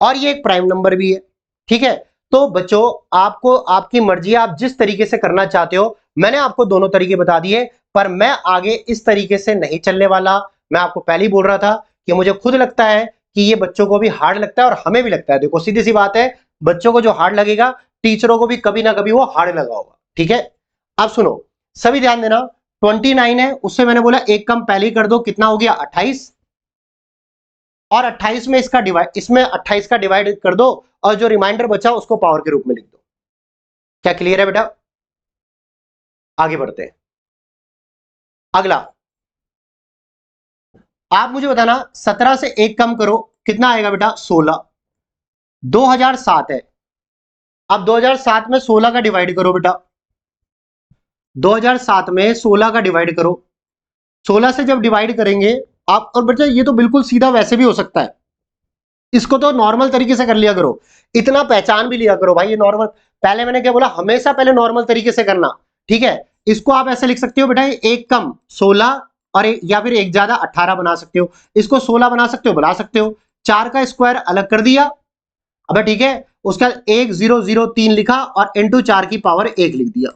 और ये एक प्राइम नंबर भी है। ठीक है, तो बच्चों आपको आपकी मर्जी, आप जिस तरीके से करना चाहते हो, मैंने आपको दोनों तरीके बता दिए, पर मैं आगे इस तरीके से नहीं चलने वाला। मैं आपको पहले ही बोल रहा था कि मुझे खुद लगता है कि ये बच्चों को भी हार्ड लगता है और हमें भी लगता है। देखो सीधी सी बात है, बच्चों को जो हार्ड लगेगा टीचरों को भी कभी ना कभी वो हार्ड लगा होगा। ठीक है, अब सुनो, सभी ध्यान देना, 29 है, उससे मैंने बोला एक कम पहले ही कर दो, कितना हो गया? 28, और 28 में इसका डिवाइड, इसमें 28 का डिवाइड कर दो और जो रिमाइंडर बचा उसको पावर के रूप में लिख दो। क्या क्लियर है बेटा? आगे बढ़ते हैं। अगला आप मुझे बताना, 17 से एक कम करो, कितना आएगा बेटा? 16। 2007 है, अब 2007 में 16 का डिवाइड करो बेटा, 2007 में 16 का डिवाइड करो। 16 से जब डिवाइड करेंगे आप, और बच्चा ये तो बिल्कुल सीधा वैसे भी हो सकता है, इसको तो नॉर्मल तरीके से कर लिया करो, इतना पहचान भी लिया करो भाई, ये नॉर्मल। पहले मैंने क्या बोला? हमेशा पहले नॉर्मल तरीके से करना। ठीक है, इसको आप ऐसे लिख सकते हो बेटा, एक कम 16 और या फिर एक ज्यादा 18 बना सकते हो, इसको 16 बना सकते हो, बना सकते हो। 4 का स्क्वायर अलग कर दिया, अब ठीक है, उसका 1003 लिखा और इंटू 4 की पावर 1 लिख दिया,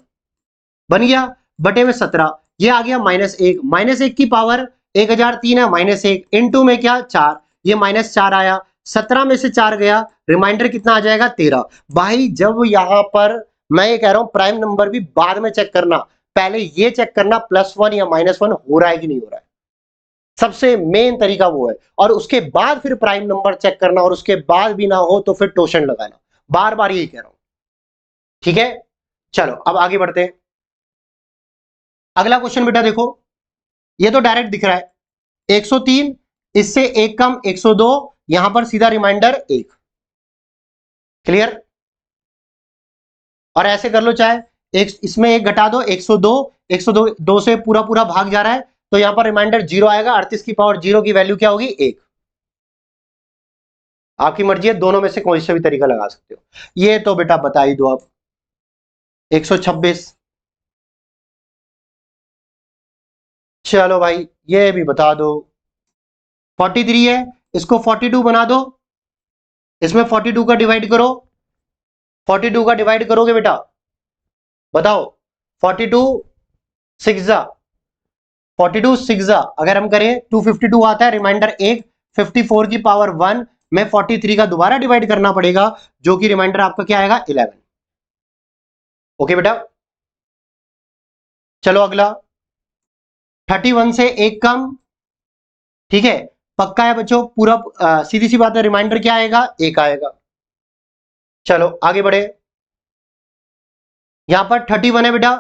बन गया बटे में 17। ये आ गया -1, -1 की पावर 1003 है, -1 इंटू में क्या? 4, ये -4 आया, 17 में से 4 गया, रिमाइंडर कितना आ जाएगा? 13। भाई जब यहां पर मैं ये कह रहा हूं प्राइम नंबर भी बाद में चेक करना, पहले ये चेक करना +1 या -1 हो रहा है कि नहीं हो रहा है, सबसे मेन तरीका वो है। और उसके बाद फिर प्राइम नंबर चेक करना, और उसके बाद भी ना हो तो फिर टोशन लगाना, बार बार यही कह रहा हूं। ठीक है, चलो अब आगे बढ़ते हैं। अगला क्वेश्चन बेटा देखो, ये तो डायरेक्ट दिख रहा है, 103, इससे एक कम 102, यहां पर सीधा रिमाइंडर 1। क्लियर? और ऐसे कर लो, चाहे एक इसमें एक घटा दो, 102, 102 2 से पूरा पूरा भाग जा रहा है, तो यहां पर रिमाइंडर 0 आएगा, 38 की पावर 0 की वैल्यू क्या होगी? 1। आपकी मर्जी है, दोनों में से कोई सा भी तरीका लगा सकते हो। ये तो बेटा बता ही दो आप, 126। चलो भाई ये भी बता दो, 43 है, इसको 42 बना दो, इसमें 42 का डिवाइड करो, 42 का डिवाइड करोगे बेटा, बताओ, 42 सिक्स 42 सिक्स अगर हम करें 252 आता है, रिमाइंडर 1, 54 की पावर 1 में 43 का दोबारा डिवाइड करना पड़ेगा, जो कि रिमाइंडर आपका क्या आएगा? 11। ओके बेटा, चलो अगला, 31 से एक कम ठीक है, पक्का है बच्चों पूरा? सीधी सी बात है, रिमाइंडर क्या आएगा? 1 आएगा। चलो आगे बढ़े, यहां पर 31 है बेटा,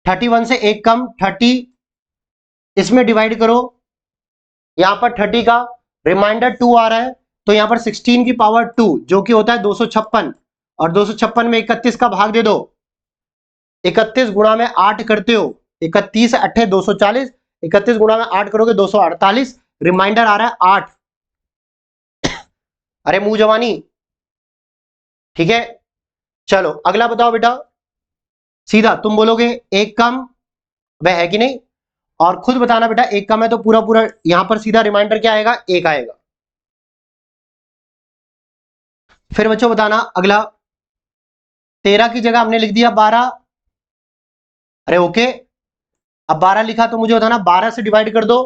31 से 1 कम 30, इसमें डिवाइड करो, यहां पर 30 का रिमाइंडर 2 आ रहा है, तो यहां पर 16 की पावर 2 जो कि होता है 256, और 256 में 31 का भाग दे दो, 31 गुणा में 8 करते हो, 31 8 240, 31 गुणा में 8 करोगे 248, रिमाइंडर आ रहा है 8। अरे मुंह जवानी, ठीक है। चलो अगला बताओ बेटा, सीधा तुम बोलोगे 1 कम, वह है कि नहीं, और खुद बताना बेटा 1 कम है तो पूरा पूरा यहां पर सीधा रिमाइंडर क्या आएगा? 1 आएगा। फिर बच्चों बताना अगला, 13 की जगह हमने लिख दिया 12, अरे ओके, अब 12 लिखा तो मुझे बताना 12 से डिवाइड कर दो।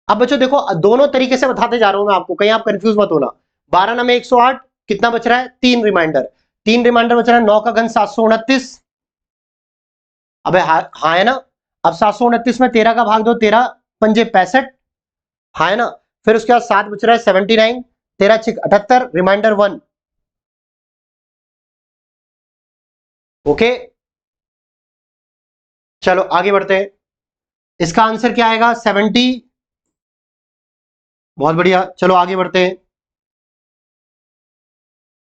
अब बच्चों देखो दोनों तरीके से बताते जा रहा हूं मैं आपको, कहीं आप कंफ्यूज मत होना। 12 ना में 108, कितना बच रहा है? 3 रिमाइंडर, 3 रिमाइंडर बच रहा है, 9 का घन 729, अबे हाँ है ना। अब 729 में 13 का भाग दो, 13 पंजे 65, हाँ है ना। फिर उसके बाद 7 बच रहा है 79, 13 6 78, रिमाइंडर 1। ओके चलो आगे बढ़ते हैं, इसका आंसर क्या आएगा? 70। बहुत बढ़िया, चलो आगे बढ़ते हैं,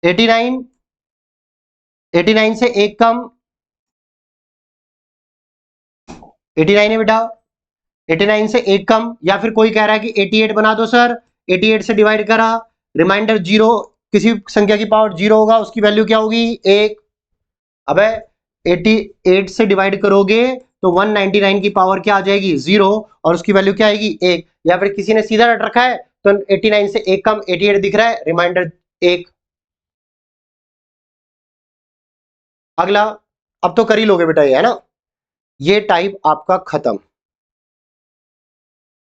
89, 89 से 1 कम, 89 है बेटा, 89 से 1 कम, या फिर कोई कह रहा है कि 88 बना दो सर, 88 से डिवाइड करा, रिमाइंडर 0, किसी संख्या की पावर 0 होगा उसकी वैल्यू क्या होगी? 1। अबे 88 से डिवाइड करोगे तो 199 की पावर क्या आ जाएगी? 0, और उसकी वैल्यू क्या आएगी? 1। या फिर किसी ने सीधा रट रखा है तो 89 से 1 कम 88 दिख रहा है, रिमाइंडर 1। अगला, अब तो कर ही लोगे बेटा ये, है ना। ये टाइप आपका खत्म,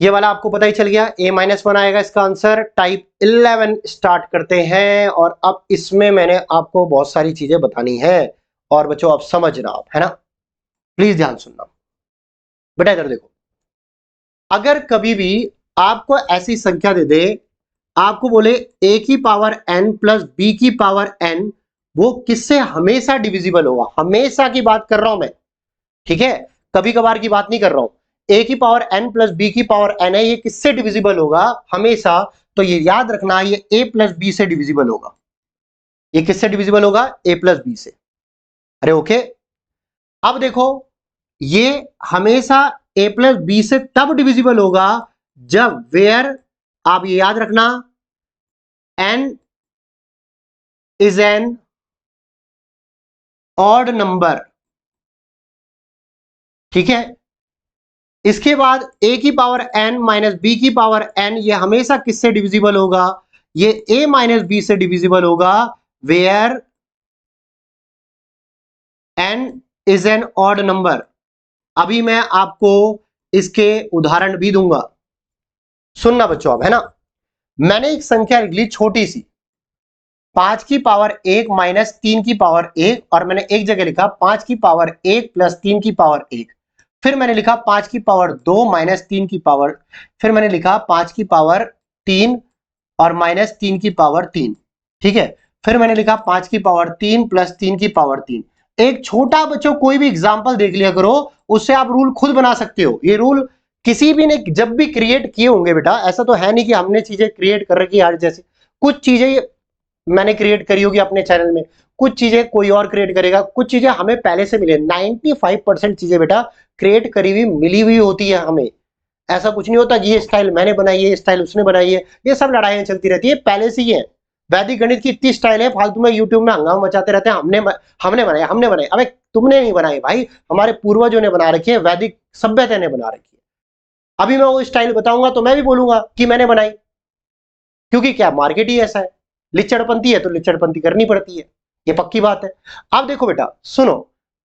ये वाला आपको पता ही चल गया, A-1 आएगा इसका आंसर। टाइप 11 स्टार्ट करते हैं, और अब इसमें मैंने आपको बहुत सारी चीजें बतानी है, और बच्चों आप समझना, आप है ना, प्लीज ध्यान सुनना बेटा। इधर देखो, अगर कभी भी आपको ऐसी संख्या दे दे, आपको बोले a की पावर n प्लस b की पावर n, वो किससे हमेशा डिविजिबल होगा? हमेशा की बात कर रहा हूं मैं, ठीक है, कभी कभार की बात नहीं कर रहा हूं। a की पावर n प्लस b की पावर n है, ये किससे डिविजिबल होगा हमेशा? तो ये याद रखना, ये a प्लस बी से डिविजिबल होगा। ये किससे डिविजिबल होगा? a प्लस बी से। अरे ओके, अब देखो, ये हमेशा a प्लस बी से तब डिविजिबल होगा जब वेयर, आप ये याद रखना, n is an odd number, ठीक है। इसके बाद a की पावर n माइनस बी की पावर n, ये हमेशा किससे डिविजिबल होगा? ये a माइनस बी से डिविजिबल होगा, where n is an odd number. अभी मैं आपको इसके उदाहरण भी दूंगा, सुनना बच्चों अब, है ना। मैंने एक संख्या लिख ली छोटी सी, 5 की पावर 1 माइनस 3 की पावर 1, और मैंने एक जगह लिखा 5 की पावर 1 प्लस 3 की पावर 1, फिर मैंने लिखा 5 की पावर 2 माइनस 3 की पावर, फिर मैंने लिखा 5 की पावर 3 और माइनस 3 की पावर 3, ठीक है। फिर मैंने लिखा 5 की पावर 3 प्लस 3 की पावर 3। एक छोटा बच्चों कोई भी एग्जाम्पल देख लिया करो, उससे आप रूल खुद बना सकते हो। ये रूल किसी भी ने जब भी क्रिएट किए होंगे बेटा, ऐसा तो है नहीं कि हमने चीजें क्रिएट कर रखी यार, जैसे कुछ चीजें मैंने क्रिएट करी होगी अपने चैनल में, कुछ चीजें कोई और क्रिएट करेगा, कुछ चीजें हमें पहले से मिले। 95% चीजें बेटा क्रिएट करी हुई मिली हुई होती है हमें, ऐसा कुछ नहीं होता ये स्टाइल मैंने बनाई है, ये स्टाइल उसने बनाई है, ये सब लड़ाइयां चलती रहती है पहले से ही है। वैदिक गणित की इतनी स्टाइल है, फालतू में यूट्यूब में हंगामा मचाते रहते हैं, हमने बनाए। अबे तुमने नहीं बनाई भाई, हमारे पूर्वजों ने बना रखी है, वैदिक सभ्यता ने बना रखी है। अभी मैं वो स्टाइल बताऊंगा तो मैं भी बोलूंगा कि मैंने बनाई, क्योंकि क्या मार्केट ही ऐसा है, लिच्चड़पंथी है तो लिच्चड़पंथी करनी पड़ती है, ये पक्की बात है। अब देखो बेटा सुनो,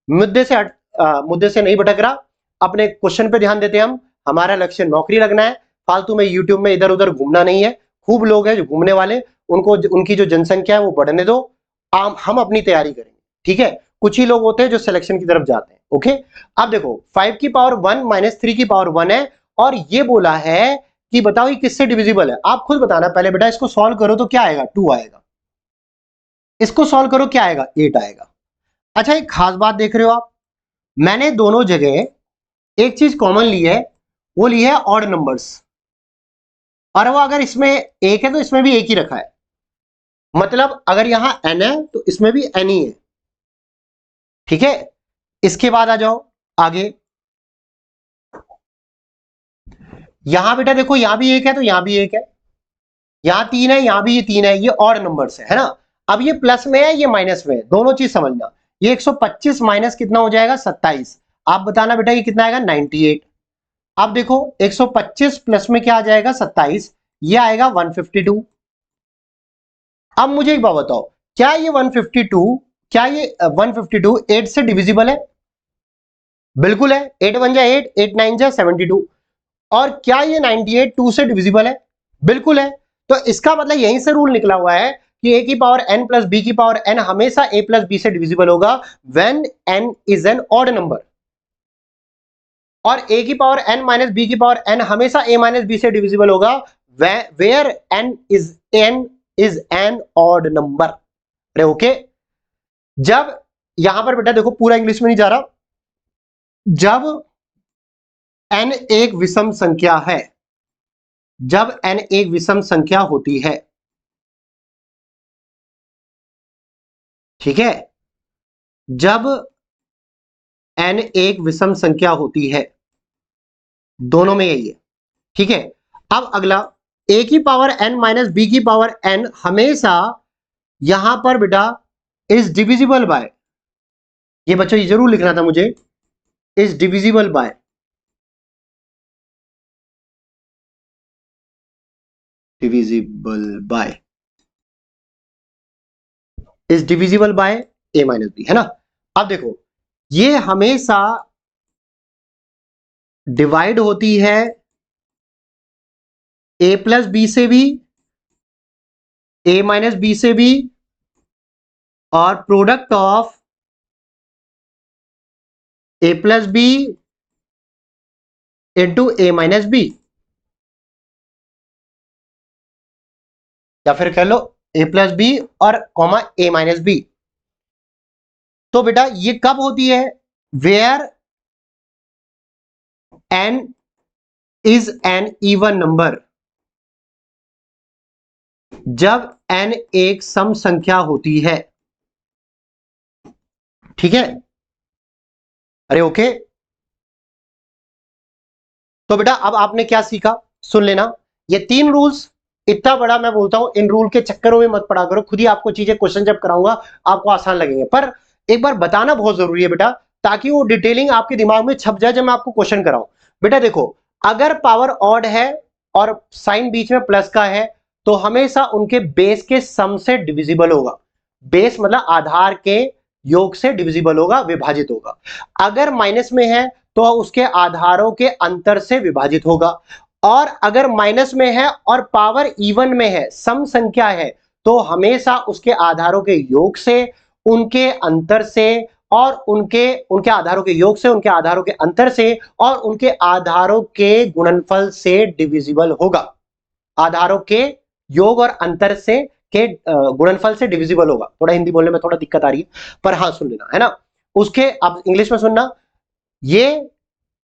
मुद्दे से नहीं भटक रहा, अपने क्वेश्चन पे ध्यान देते हैं हम। हमारा लक्ष्य नौकरी लगना है, फालतू में यूट्यूब में इधर उधर घूमना नहीं है। खूब लोग हैं जो घूमने वाले, उनको उनकी जो जनसंख्या है वो बढ़ने दो, हम अपनी तैयारी करेंगे, ठीक है। कुछ ही लोग होते हैं जो सिलेक्शन की तरफ जाते हैं, ओके। अब देखो 5 की पावर 1 माइनस 3 की पावर 1 है, और ये बोला है कि बताओ ये किससे डिविजिबल है। आप खुद बताना पहले बेटा, इसको सॉल्व करो तो क्या आएगा, 2 आएगा। इसको सॉल्व करो क्या आएगा, 8 आएगा। अच्छा एक खास बात देख रहे हो आप, मैंने दोनों जगह एक चीज कॉमन ली है, वो ली है ऑड नंबर्स, और वो अगर इसमें एक है तो इसमें भी एक ही रखा है, मतलब अगर यहां n है तो इसमें भी n ही है। ठीक है, इसके बाद आ जाओ आगे, यहां बेटा देखो यहां भी एक है तो यहां भी एक है, यहां 3 है यहां भी ये 3 है, ये ऑड नंबर्स है ना। अब ये प्लस में है ये माइनस में है, दोनों चीज समझना। ये 125 माइनस कितना हो जाएगा 27, आप बताना बेटा ये कितना आएगा 98। अब देखो 125 प्लस में क्या आ जाएगा 27, ये आएगा 152। अब मुझे एक बात बताओ, क्या ये 152 क्या ये 152 8 से डिविजिबल है? बिल्कुल है, 8 1 जा 8, 8 9 जा 72। और क्या ये 98 2 से डिविजिबल है? बिल्कुल है। तो इसका मतलब यहीं से रूल निकला हुआ है कि a की पावर n प्लस b की पावर n हमेशा a प्लस b से डिविजिबल होगा when n is an odd number, और a की पावर n माइनस b की पावर n हमेशा a माइनस b से डिविजिबल होगा where n is an odd number. अरे ओके, जब यहां पर बेटा देखो पूरा इंग्लिश में नहीं जा रहा, जब n एक विषम संख्या है, जब n एक विषम संख्या होती है, ठीक है, जब n एक विषम संख्या होती है, दोनों में यही है। ठीक है, अब अगला a की पावर n माइनस b की पावर n हमेशा यहां पर बेटा इज डिविजिबल बाय, ये बच्चों ये जरूर लिखना था मुझे, is divisible by, divisible by, is divisible by a minus B, है ना। अब देखो ये हमेशा डिवाइड होती है a प्लस बी से भी, a माइनस बी से भी, और product of a plus B into a minus B, या फिर कह लो a प्लस बी और कॉमा a माइनस बी। तो बेटा ये कब होती है, where n is an even number, जब n एक सम संख्या होती है। ठीक है, अरे ओके, तो बेटा अब आपने क्या सीखा सुन लेना, ये 3 रूल्स, इतना बड़ा मैं बोलता हूं इन रूल के चक्करों में मत पड़ा करो, खुद ही आपको चीजें क्वेश्चन जब कराऊंगा आपको आसान लगेंगे, पर एक बार बताना बहुत जरूरी है बेटा, ताकि वो डिटेलिंग आपके दिमाग में छप जाए जब मैं आपको क्वेश्चन कराऊं। बेटा देखो अगर पावर ऑड है और साइन बीच में प्लस का है तो हमेशा उनके बेस के सम से डिविजिबल होगा, बेस मतलब आधार के योग से डिविजिबल होगा, विभाजित होगा। अगर माइनस में है तो उसके आधारों के अंतर से विभाजित होगा, और अगर माइनस में है और पावर इवन में है, सम संख्या है, तो हमेशा उसके आधारों के योग से, उनके अंतर से, और उनके उनके आधारों के योग से, उनके आधारों के अंतर से, और उनके आधारों के गुणनफल से डिविजिबल होगा। आधारों के योग और अंतर से के गुणनफल से डिविजिबल होगा। थोड़ा हिंदी बोलने में थोड़ा दिक्कत आ रही है, पर हाँ सुन लेना, है ना। उसके अब इंग्लिश में सुनना, ये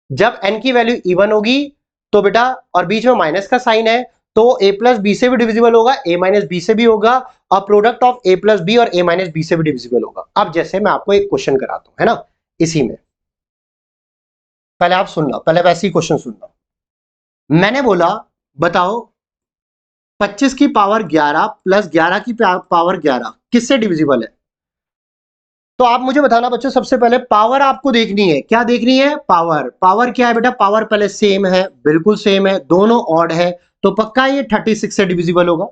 जब n की वैल्यू इवन होगी तो बेटा, और बीच में माइनस का साइन है, तो a प्लस बी से भी डिविजिबल होगा, a माइनस बी से भी होगा, और product of a plus B और a माइनस बी से भी डिविजिबल होगा। अब जैसे मैं आपको एक क्वेश्चन कराता हूं, है ना, इसी में पहले आप सुनना, पहले वैसे ही क्वेश्चन सुनना। मैंने बोला बताओ 25 की पावर 11 प्लस 11 की पावर 11 किससे डिविजिबल है? तो आप मुझे बताना बच्चों, सबसे पहले पावर आपको देखनी है, क्या देखनी है, पावर। पावर क्या है बेटा, पावर पहले सेम है, बिल्कुल सेम है, दोनों ऑड है, तो पक्का ये 36 से डिविजिबल होगा।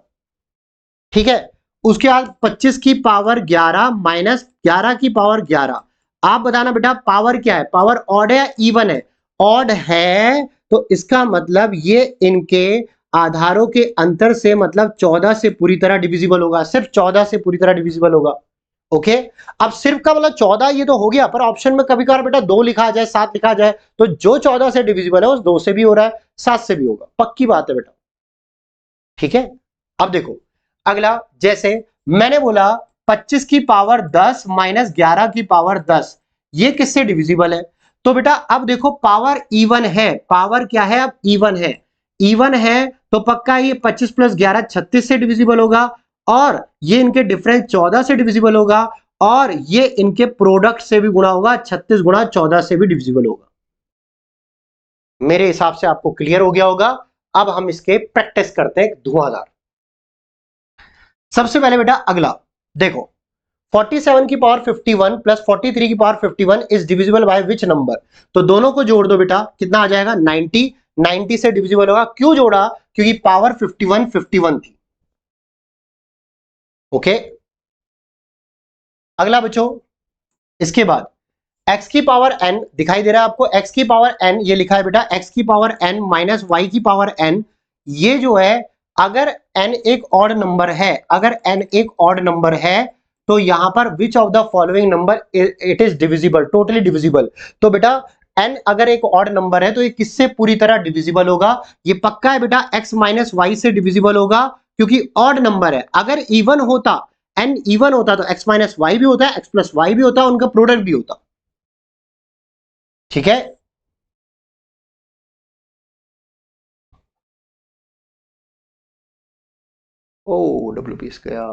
ठीक है, उसके बाद 25 की पावर 11 माइनस 11 की पावर 11, आप बताना बेटा पावर क्या है, पावर ऑड है या इवन है? ऑड है, तो इसका मतलब ये इनके आधारों के अंतर से, मतलब 14 से पूरी तरह डिविजिबल होगा, सिर्फ 14 से पूरी तरह डिविजिबल होगा। ओके, अब सिर्फ का मतलब 14 ये तो हो गया, पर ऑप्शन में कभी कभार बेटा 2 लिखा जाए 7 लिखा जाए, तो जो 14 से डिविजिबल है उस 2 से भी हो रहा है 7 से भी होगा, पक्की बात है बेटा। ठीक है, अब देखो अगला, जैसे मैंने बोला 25 की पावर 10 माइनस 11 की पावर 10, ये किससे डिविजिबल है? तो बेटा अब देखो पावर इवन है, पावर क्या है अब इवन है, इवन है तो पक्का ये 25 प्लस 11 36 से डिविजिबल होगा, और ये इनके डिफरेंस 14 से डिविजिबल होगा, और ये इनके प्रोडक्ट से भी गुणा होगा, 36 गुणा 14 से भी डिविजिबल होगा। मेरे हिसाब से आपको क्लियर हो गया होगा। अब हम इसके प्रैक्टिस करते हैं धुआंधार। सबसे पहले बेटा अगला देखो, 47 की पावर 51 प्लस 43 की power 51 is divisible by which number? तो दोनों को जोड़ दो बेटा, कितना आ जाएगा 90, 90 से डिविजिबल होगा। क्यों जोड़ा? क्योंकि पावर 51 51 थी। ओके, अगला बच्चों, इसके बाद x की पावर n दिखाई दे रहा है आपको, x की पावर n ये लिखा है बेटा, x की पावर n माइनस y की पावर n, ये जो है अगर n एक ऑड नंबर है, अगर n एक ऑड नंबर है तो यहां पर which of the following number it is divisible, totally divisible. तो बेटा n अगर एक ऑड नंबर है तो ये किससे पूरी तरह डिविजिबल होगा? ये पक्का है बेटा x माइनस वाई से डिविजिबल होगा, क्योंकि ऑड नंबर है। अगर इवन होता, n इवन होता तो x माइनस वाई भी होता है, x प्लस वाई भी होता, उनका प्रोडक्ट भी होता। ठीक है, ओ डब्ल्यू पीस गया,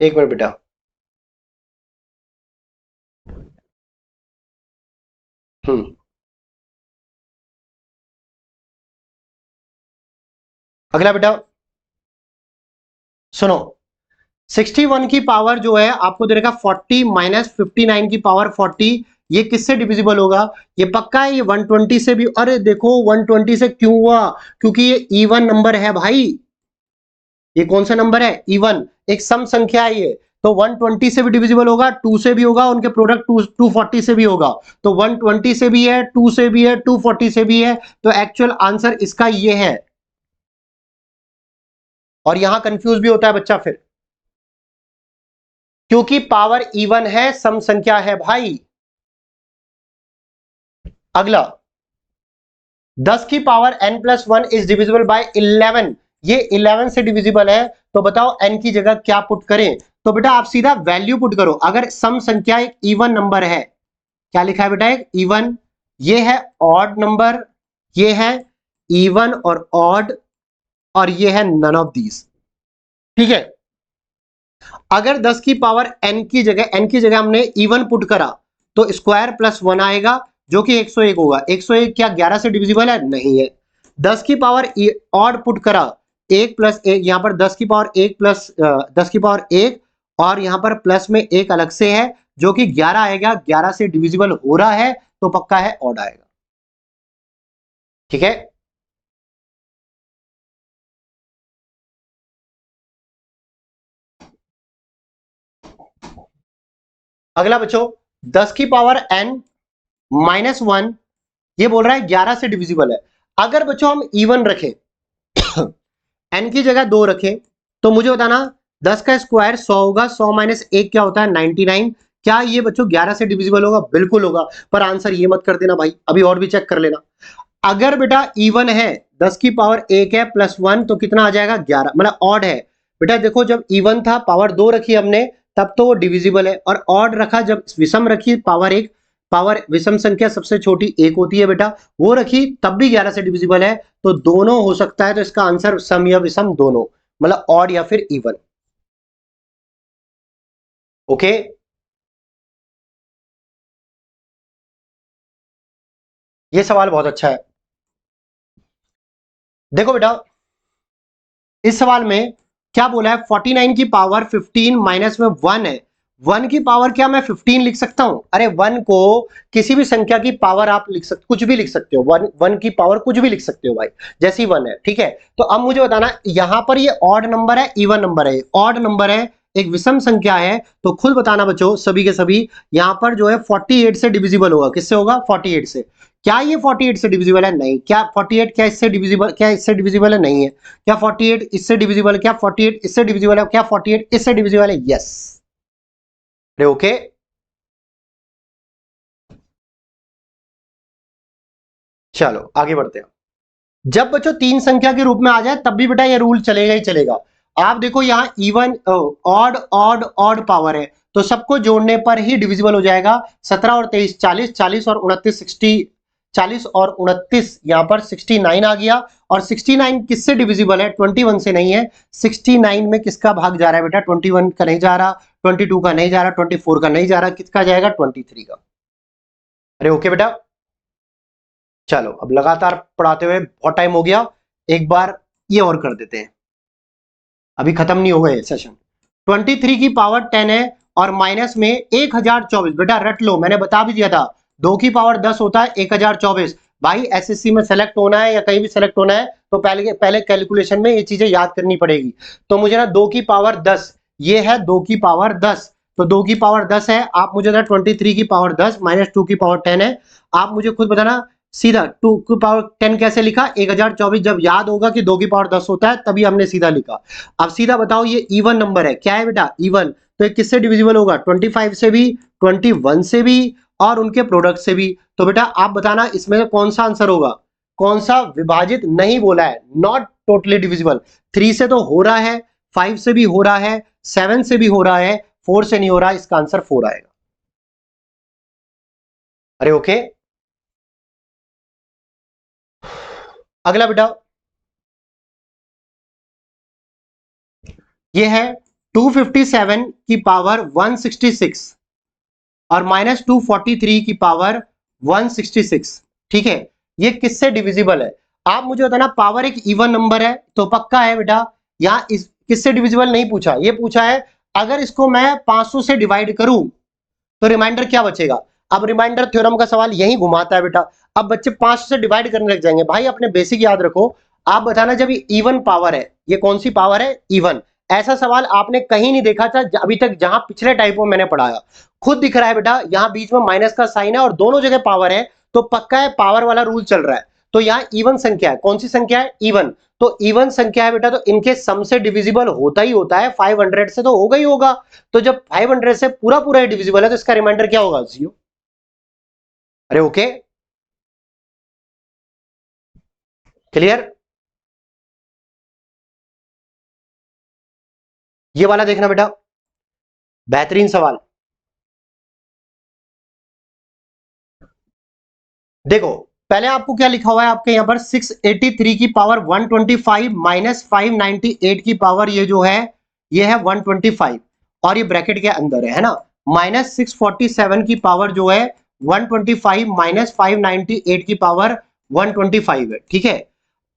एक मिनट बेटा। अगला बेटा सुनो, 61 की पावर जो है आपको दे रखा 40 माइनस 59 की पावर 40, ये किससे डिविजिबल होगा? ये पक्का है, ये 120 से भी। अरे देखो 120 से क्यों हुआ? क्योंकि ये इवन नंबर है भाई। ये कौन सा नंबर है? इवन, एक सम संख्या है ये, तो 120 से भी डिविजिबल होगा, 2 से भी होगा, उनके प्रोडक्ट 240 से भी होगा। तो 120 से भी है, 2 से भी है, 240 से भी है, तो एक्चुअल आंसर इसका ये है। और यहां कंफ्यूज भी होता है बच्चा फिर, क्योंकि पावर इवन है, सम संख्या है भाई। अगला, 10 की power n plus 1 is divisible bye 11, ये 11 से डिविजिबल है, तो बताओ n की जगह क्या पुट करें? तो बेटा आप सीधा वैल्यू पुट करो। अगर सम संख्या एक इवन नंबर है, क्या लिखा है बेटा? एक इवन, ये है ऑड नंबर, ये है इवन और ऑड, और ये है नन ऑफ दीज। ठीक है, अगर 10 की पावर n की जगह हमने इवन पुट करा तो स्क्वायर प्लस 1 आएगा, जो कि 101 होगा। 101 क्या 11 से डिविजिबल है? नहीं है। 10 की पावर ऑड पुट करा, 1 प्लस 1, यहां पर 10 की पावर 1 प्लस 10 की पावर 1, और यहां पर प्लस में 1 अलग से है, जो कि 11 आएगा। 11 से डिविजिबल हो रहा है तो पक्का है ऑड आएगा। ठीक है, अगला बच्चों, 10 की पावर n माइनस 1, ये बोल रहा है 11 से डिविजिबल है। अगर बच्चों हम इवन रखें n की जगह 2 रखें, तो मुझे बताना 10 का स्क्वायर 100 होगा, 100 माइनस 1 क्या होता है? 99। क्या ये बच्चों 11 से डिविजिबल होगा? बिल्कुल होगा। पर आंसर ये मत कर देना भाई, अभी और भी चेक कर लेना। अगर बेटा इवन है, 10 की पावर 1 है प्लस 1, तो कितना आ जाएगा? 11, मतलब ऑड है। बेटा देखो जब इवन था पावर 2 रखी हमने, तब तो वो डिविजिबल है, और ऑड रखा जब विषम रखी पावर 1, पावर विषम संख्या सबसे छोटी 1 होती है बेटा, वो रखी तब भी 11 से डिविजिबल है। तो दोनों हो सकता है, तो इसका आंसर सम या विषम दोनों, मतलब ऑड या फिर इवन। ओके, ये सवाल बहुत अच्छा है। देखो बेटा इस सवाल में क्या बोला है? 49 की पावर 15 माइनस में 1 है। 1 की पावर क्या मैं 15 लिख सकता हूं? अरे 1 को किसी भी संख्या की पावर आप लिख सकते, कुछ भी लिख सकते हो। 1 की पावर कुछ भी लिख सकते हो भाई, जैसी 1 है। ठीक है, तो अब मुझे बताना, यहां पर ये ऑड नंबर है, इवन नंबर है? ऑड नंबर है, एक विषम संख्या है तो खुद बताना बच्चों सभी के सभी, यहां पर जो है 48 से डिविजिबल होगा। किससे होगा? 48 से। क्या ये 48 से डिविजिबल है? नहीं। क्या 48 क्या इससे डिविजिबल, क्या इससे डिविजिबल है? नहीं है। क्या 48 इससे डिविजिबल है? क्या 48 इससे डिविजिबल है? क्या 48 इससे डिविजिबल है? यस। ओके, चलो आगे बढ़ते हैं। जब बच्चों तीन संख्या के रूप में आ जाए तब भी बेटा ये रूल चलेगा ही चलेगा। आप देखो यहाँ even odd odd odd power है तो सबको जोड़ने पर ही डिविजिबल हो जाएगा। 17 और 23 40, 40 और 29 60, 40 और 29 यहाँ पर 69 आ गया। और 69 किससे डिविजिबल है? 21 से नहीं है। 69 में किसका भाग जा रहा है बेटा? 21 का नहीं जा रहा, 22 का नहीं जा रहा, 24 का नहीं जा रहा, किसका जाएगा? 23 का। अरे ओके बेटा, चलो अब लगातार पढ़ाते हुए बहुत टाइम हो गया, एक बार ये और कर देते हैं, अभी खत्म नहीं हो गए सेशन। 23 की पावर 10 है और माइनस में 1024। बेटा रट लो, मैंने बता भी दिया था 2 की पावर 10 होता है 1024। भाई एसएससी में सेलेक्ट होना है या कहीं भी सेलेक्ट होना है तो पहले कैलकुलेशन में ये चीजें याद करनी पड़ेगी। तो मुझे ना 2 की पावर 10, ये है 2 की पावर 10, तो 2 की पावर 10 है। आप मुझे ना 23 की पावर 10 माइनस 2 की पावर 10 है। आप मुझे खुद बताना सीधा 2 की पावर 10 कैसे लिखा? 1024। जब याद होगा कि 2 की पावर 10 होता है तभी हमने सीधा लिखा। अब सीधा बताओ, ये इवन नंबर है, क्या है बेटा? इवन। तो ये किससे डिविजिबल होगा? 25 से भी, 21 से भी और उनके प्रोडक्ट से भी। तो बेटा आप बताना इसमें से कौन सा आंसर होगा? कौन सा विभाजित नहीं बोला है, नॉट टोटली डिविजिबल। 3 से तो हो रहा है, 5 से भी हो रहा है, 7 से भी हो रहा है, 4 से नहीं हो रहा। इसका आंसर 4 आएगा। अरे ओके, अगला बेटा ये है 257 की पावर 166 और माइनस 243 की पावर 166। ठीक है, ये किससे डिविजिबल है? आप मुझे बताना। पावर एक इवन नंबर है तो पक्का है बेटा। यहां इस किससे डिविजिबल नहीं पूछा, ये पूछा है अगर इसको मैं 500 से डिवाइड करूं तो रिमाइंडर क्या बचेगा। अब रिमाइंडर थ्योरम का सवाल यही घुमाता है बेटा। अब बच्चे 500 से डिवाइड करने लग जाएंगे। भाई अपने बेसिक याद रखो। आप बताना जब ये इवन पावर है, ये कौन सी पावर है? इवन। ऐसा सवाल आपने कहीं नहीं देखा था अभी तक जहां पिछले टाइप में मैंने पढ़ाया। खुद दिख रहा है बेटा, यहां बीच में माइनस का साइन है और दोनों जगह पावर है तो पक्का है पावर वाला रूल चल रहा है। तो यहाँ इवन संख्या है। कौन सी संख्या है? इवन। तो इवन संख्या है बेटा तो इनके सम से डिविजिबल होता ही होता है। 500 से तो होगा ही होगा। तो जब 500 से पूरा पूरा डिविजिबल है तो इसका रिमाइंडर क्या होगा? 0। अरे ओके, क्लियर? ये वाला देखना बेटा, बेहतरीन सवाल। देखो पहले आपको क्या लिखा हुआ है आपके यहां पर? 683 की पावर 125 माइनस 598 की पावर ये जो है ये है 125 और ये ब्रैकेट के अंदर है ना। माइनस 647 की पावर जो है 125 माइनस 598 की पावर 125 है। ठीक है,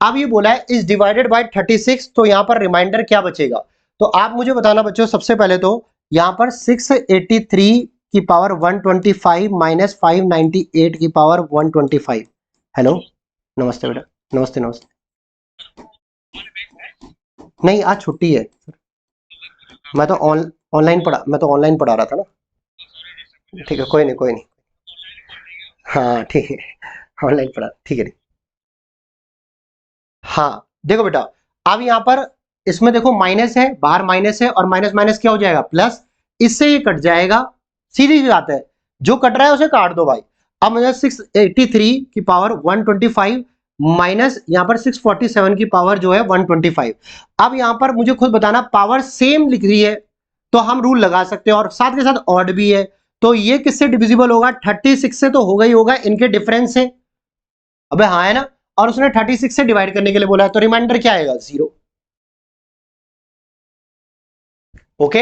अब ये बोला है इज डिवाइडेड बाय 36, तो यहां पर रिमाइंडर क्या बचेगा? तो आप मुझे बताना बच्चों। सबसे पहले तो यहां पर 683 की पावर 125 माइनस 598 की पावर 125। हेलो, नमस्ते बेटा, नमस्ते नमस्ते। नहीं आज छुट्टी है, मैं तो ऑनलाइन पढ़ा रहा था ना। ठीक है, कोई नहीं कोई नहीं। हाँ ठीक है, ऑनलाइन पढ़ा, ठीक है। हाँ देखो बेटा, अब यहां पर इसमें देखो माइनस है, बाहर माइनस है और माइनस माइनस क्या हो जाएगा? प्लस। इससे ये कट जाएगा, सीधी सी बात है, जो कट रहा है उसे काट दो भाई। अब मुझे 683 की पावर 125 माइनस यहां पर 647 की पावर जो है 125। अब यहां पर मुझे खुद बताना, पावर सेम लिख रही है तो हम रूल लगा सकते हैं और साथ के साथ ऑड भी है। तो ये किससे डिविजिबल होगा? 36 से तो होगा ही होगा, इनके डिफरेंस से। अबे हाँ है ना। और उसने 36 से डिवाइड करने के लिए बोला है तो रिमाइंडर क्या आएगा? 0। ओके,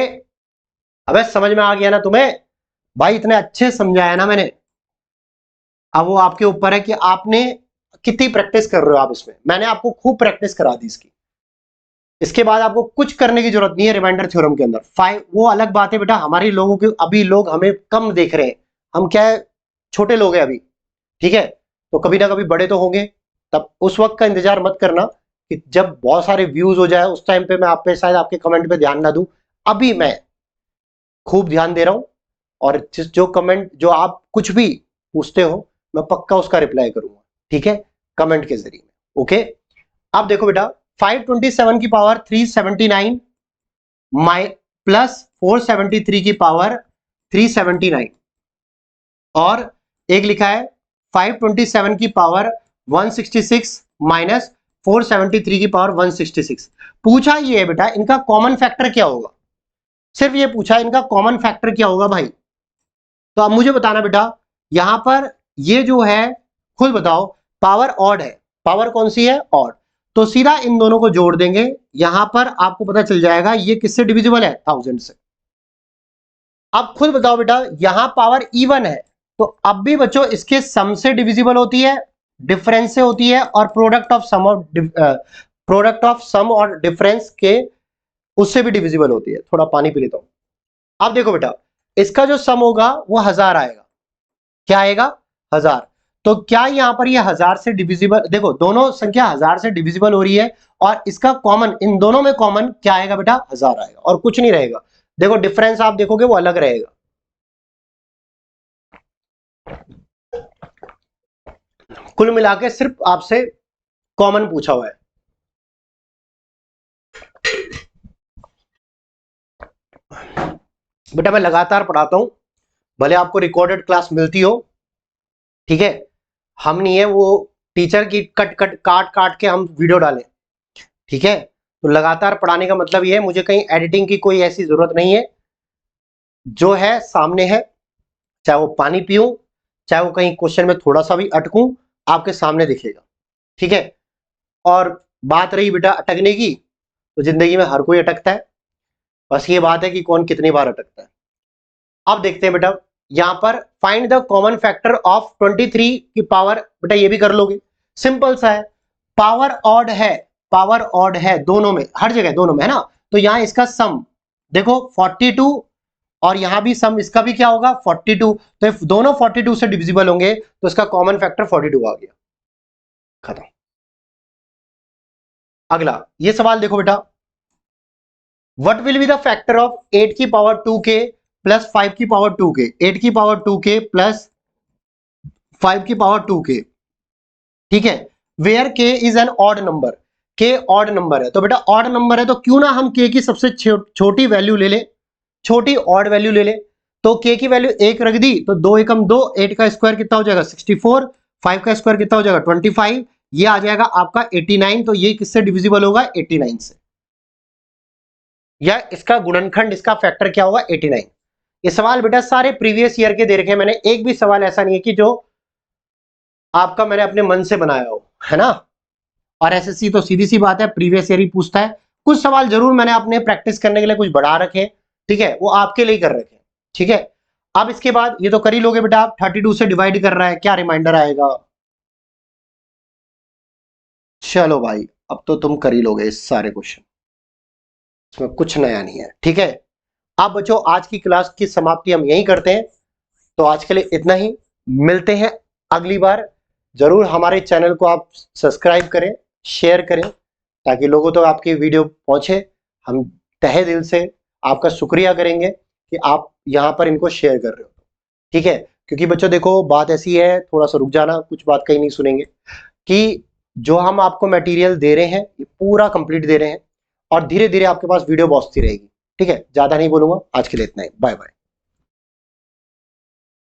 अबे समझ में आ गया ना तुम्हें? भाई इतने अच्छे समझाया ना मैंने। अब वो आपके ऊपर है कि आपने कितनी प्रैक्टिस कर रहे हो आप इसमें। मैंने आपको खूब प्रैक्टिस करा दी इसकी। इसके बाद आपको कुछ करने की जरूरत नहीं है रिमाइंडर थ्योरम के अंदर। वो अलग बात है बेटा, हमारी लोगों के अभी लोग हमें कम देख रहे हैं। हम क्या है, छोटे लोग हैं अभी। ठीक है, तो कभी ना कभी बड़े तो होंगे। तब उस वक्त का इंतजार मत करना कि जब बहुत सारे व्यूज हो जाए उस टाइम पे मैं आप पे शायद आपके कमेंट पे ध्यान ना दूं। अभी मैं खूब ध्यान दे रहा हूं, और जो कमेंट, जो आप कुछ भी पूछते हो, मैं पक्का उसका रिप्लाई करूंगा, ठीक है, कमेंट के जरिए। ओके, अब देखो बेटा, 527 की पावर 379 प्लस 473 की पावर 379, और एक लिखा है 527 की पावर 166 माइनस 473 की पावर 166। पूछा ये है बेटा, इनका कॉमन फैक्टर क्या होगा, सिर्फ ये पूछा इनका कॉमन फैक्टर क्या होगा भाई। तो अब मुझे बताना बेटा, यहां पर ये जो है, खुद बताओ, पावर ऑड है, पावर कौन सी है, ऑड, तो सीधा इन दोनों को जोड़ देंगे, यहां पर आपको पता चल जाएगा ये किससे डिविजिबल है, 1000 से। अब खुद बताओ बेटा, यहां पावर इवन है, तो अब भी बच्चों इसके सम से डिविजिबल होती है, डिफरेंस से होती है, और प्रोडक्ट ऑफ सम और डिफरेंस के उससे भी डिविजिबल होती है। थोड़ा पानी पी लेता हूं। अब देखो बेटा, इसका जो सम होगा वो 1000 आएगा, क्या आएगा, 1000। तो क्या यहां पर ये 1000 से डिविजिबल, देखो दोनों संख्या 1000 से डिविजिबल हो रही है, और इसका कॉमन, इन दोनों में कॉमन क्या आएगा बेटा, 1000 आएगा, और कुछ नहीं रहेगा। देखो डिफरेंस आप देखोगे वो अलग रहेगा। कुल मिला के सिर्फ आपसे कॉमन पूछा हुआ है। बेटा मैं लगातार पढ़ाता हूं, भले आपको रिकॉर्डेड क्लास मिलती हो, ठीक है, हम नहीं है वो टीचर की काट काट के हम वीडियो डालें, ठीक है। तो लगातार पढ़ाने का मतलब ये है, मुझे कहीं एडिटिंग की कोई ऐसी जरूरत नहीं है, जो है सामने है, चाहे वो पानी पीऊं, चाहे वो कहीं क्वेश्चन में थोड़ा सा भी अटकूं, आपके सामने दिखेगा, ठीक है। और बात रही बेटा अटकने की, तो जिंदगी में हर कोई अटकता है, बस ये बात है कि कौन कितनी बार अटकता है। अब देखते हैं बेटा, यहां पर find the common factor of 23 की पावर, बेटा ये भी कर लोगे, सिंपल सा है, पावर ऑड है, पावर ऑड है दोनों में, हर जगह दोनों में है ना, तो यहां इसका सम देखो 42, और यहां भी सम इसका भी क्या होगा, 42, तो दोनों 42 से डिविजिबल होंगे, तो इसका कॉमन फैक्टर 42 आ गया, खत्म। अगला ये सवाल देखो बेटा, what will be the factor of 8 की पावर 2k प्लस 5 की पावर 2k, 8 की पावर 2k प्लस 5 की पावर 2k, ठीक है, where k is an odd number, k odd number है, तो बेटा ऑड नंबर है तो क्यों ना हम k की सबसे छोटी वैल्यू ले ले, छोटी ऑड वैल्यू ले ले, तो k की वैल्यू 1 रख दी, तो 2 एकम 2, 8 का स्क्वायर कितना हो जाएगा 64, 5 का स्क्वायर कितना हो जाएगा 25, ये आ जाएगा आपका 89, तो ये किससे डिविजिबल होगा 89 से, या इसका गुणनखंड, इसका फैक्टर क्या होगा 89। ये सवाल बेटा सारे प्रीवियस ईयर के दे रखे हैं मैंने, एक भी सवाल ऐसा नहीं है कि जो आपका मैंने अपने मन से बनाया हो, है ना। और एसएससी तो सीधी सी बात है प्रीवियस ईयर ही पूछता है, कुछ सवाल जरूर मैंने अपने प्रैक्टिस करने के लिए कुछ बढ़ा रखे, ठीक है, वो आपके लिए कर रखे, ठीक है। अब इसके बाद ये तो कर ही लोगे बेटा, आप 32 से डिवाइड कर रहा है, क्या रिमाइंडर आएगा, चलो भाई अब तो तुम कर ही लोगे इस सारे क्वेश्चन, इसमें कुछ नया नहीं है, ठीक है। अब बच्चों आज की क्लास की समाप्ति हम यहीं करते हैं, तो आज के लिए इतना ही, मिलते हैं अगली बार। जरूर हमारे चैनल को आप सब्सक्राइब करें, शेयर करें, ताकि लोगों तक आपकी वीडियो पहुंचे। हम तहे दिल से आपका शुक्रिया करेंगे कि आप यहाँ पर इनको शेयर कर रहे हो, ठीक है। क्योंकि बच्चों देखो बात ऐसी है, थोड़ा सा रुक जाना, कुछ बात कहीं नहीं सुनेंगे, कि जो हम आपको मटेरियल दे रहे हैं ये पूरा कंप्लीट दे रहे हैं, और धीरे धीरे आपके पास वीडियो पहुंचती रहेगी, ठीक है। ज्यादा नहीं बोलूंगा, आज के लिए इतना ही, बाय बाय।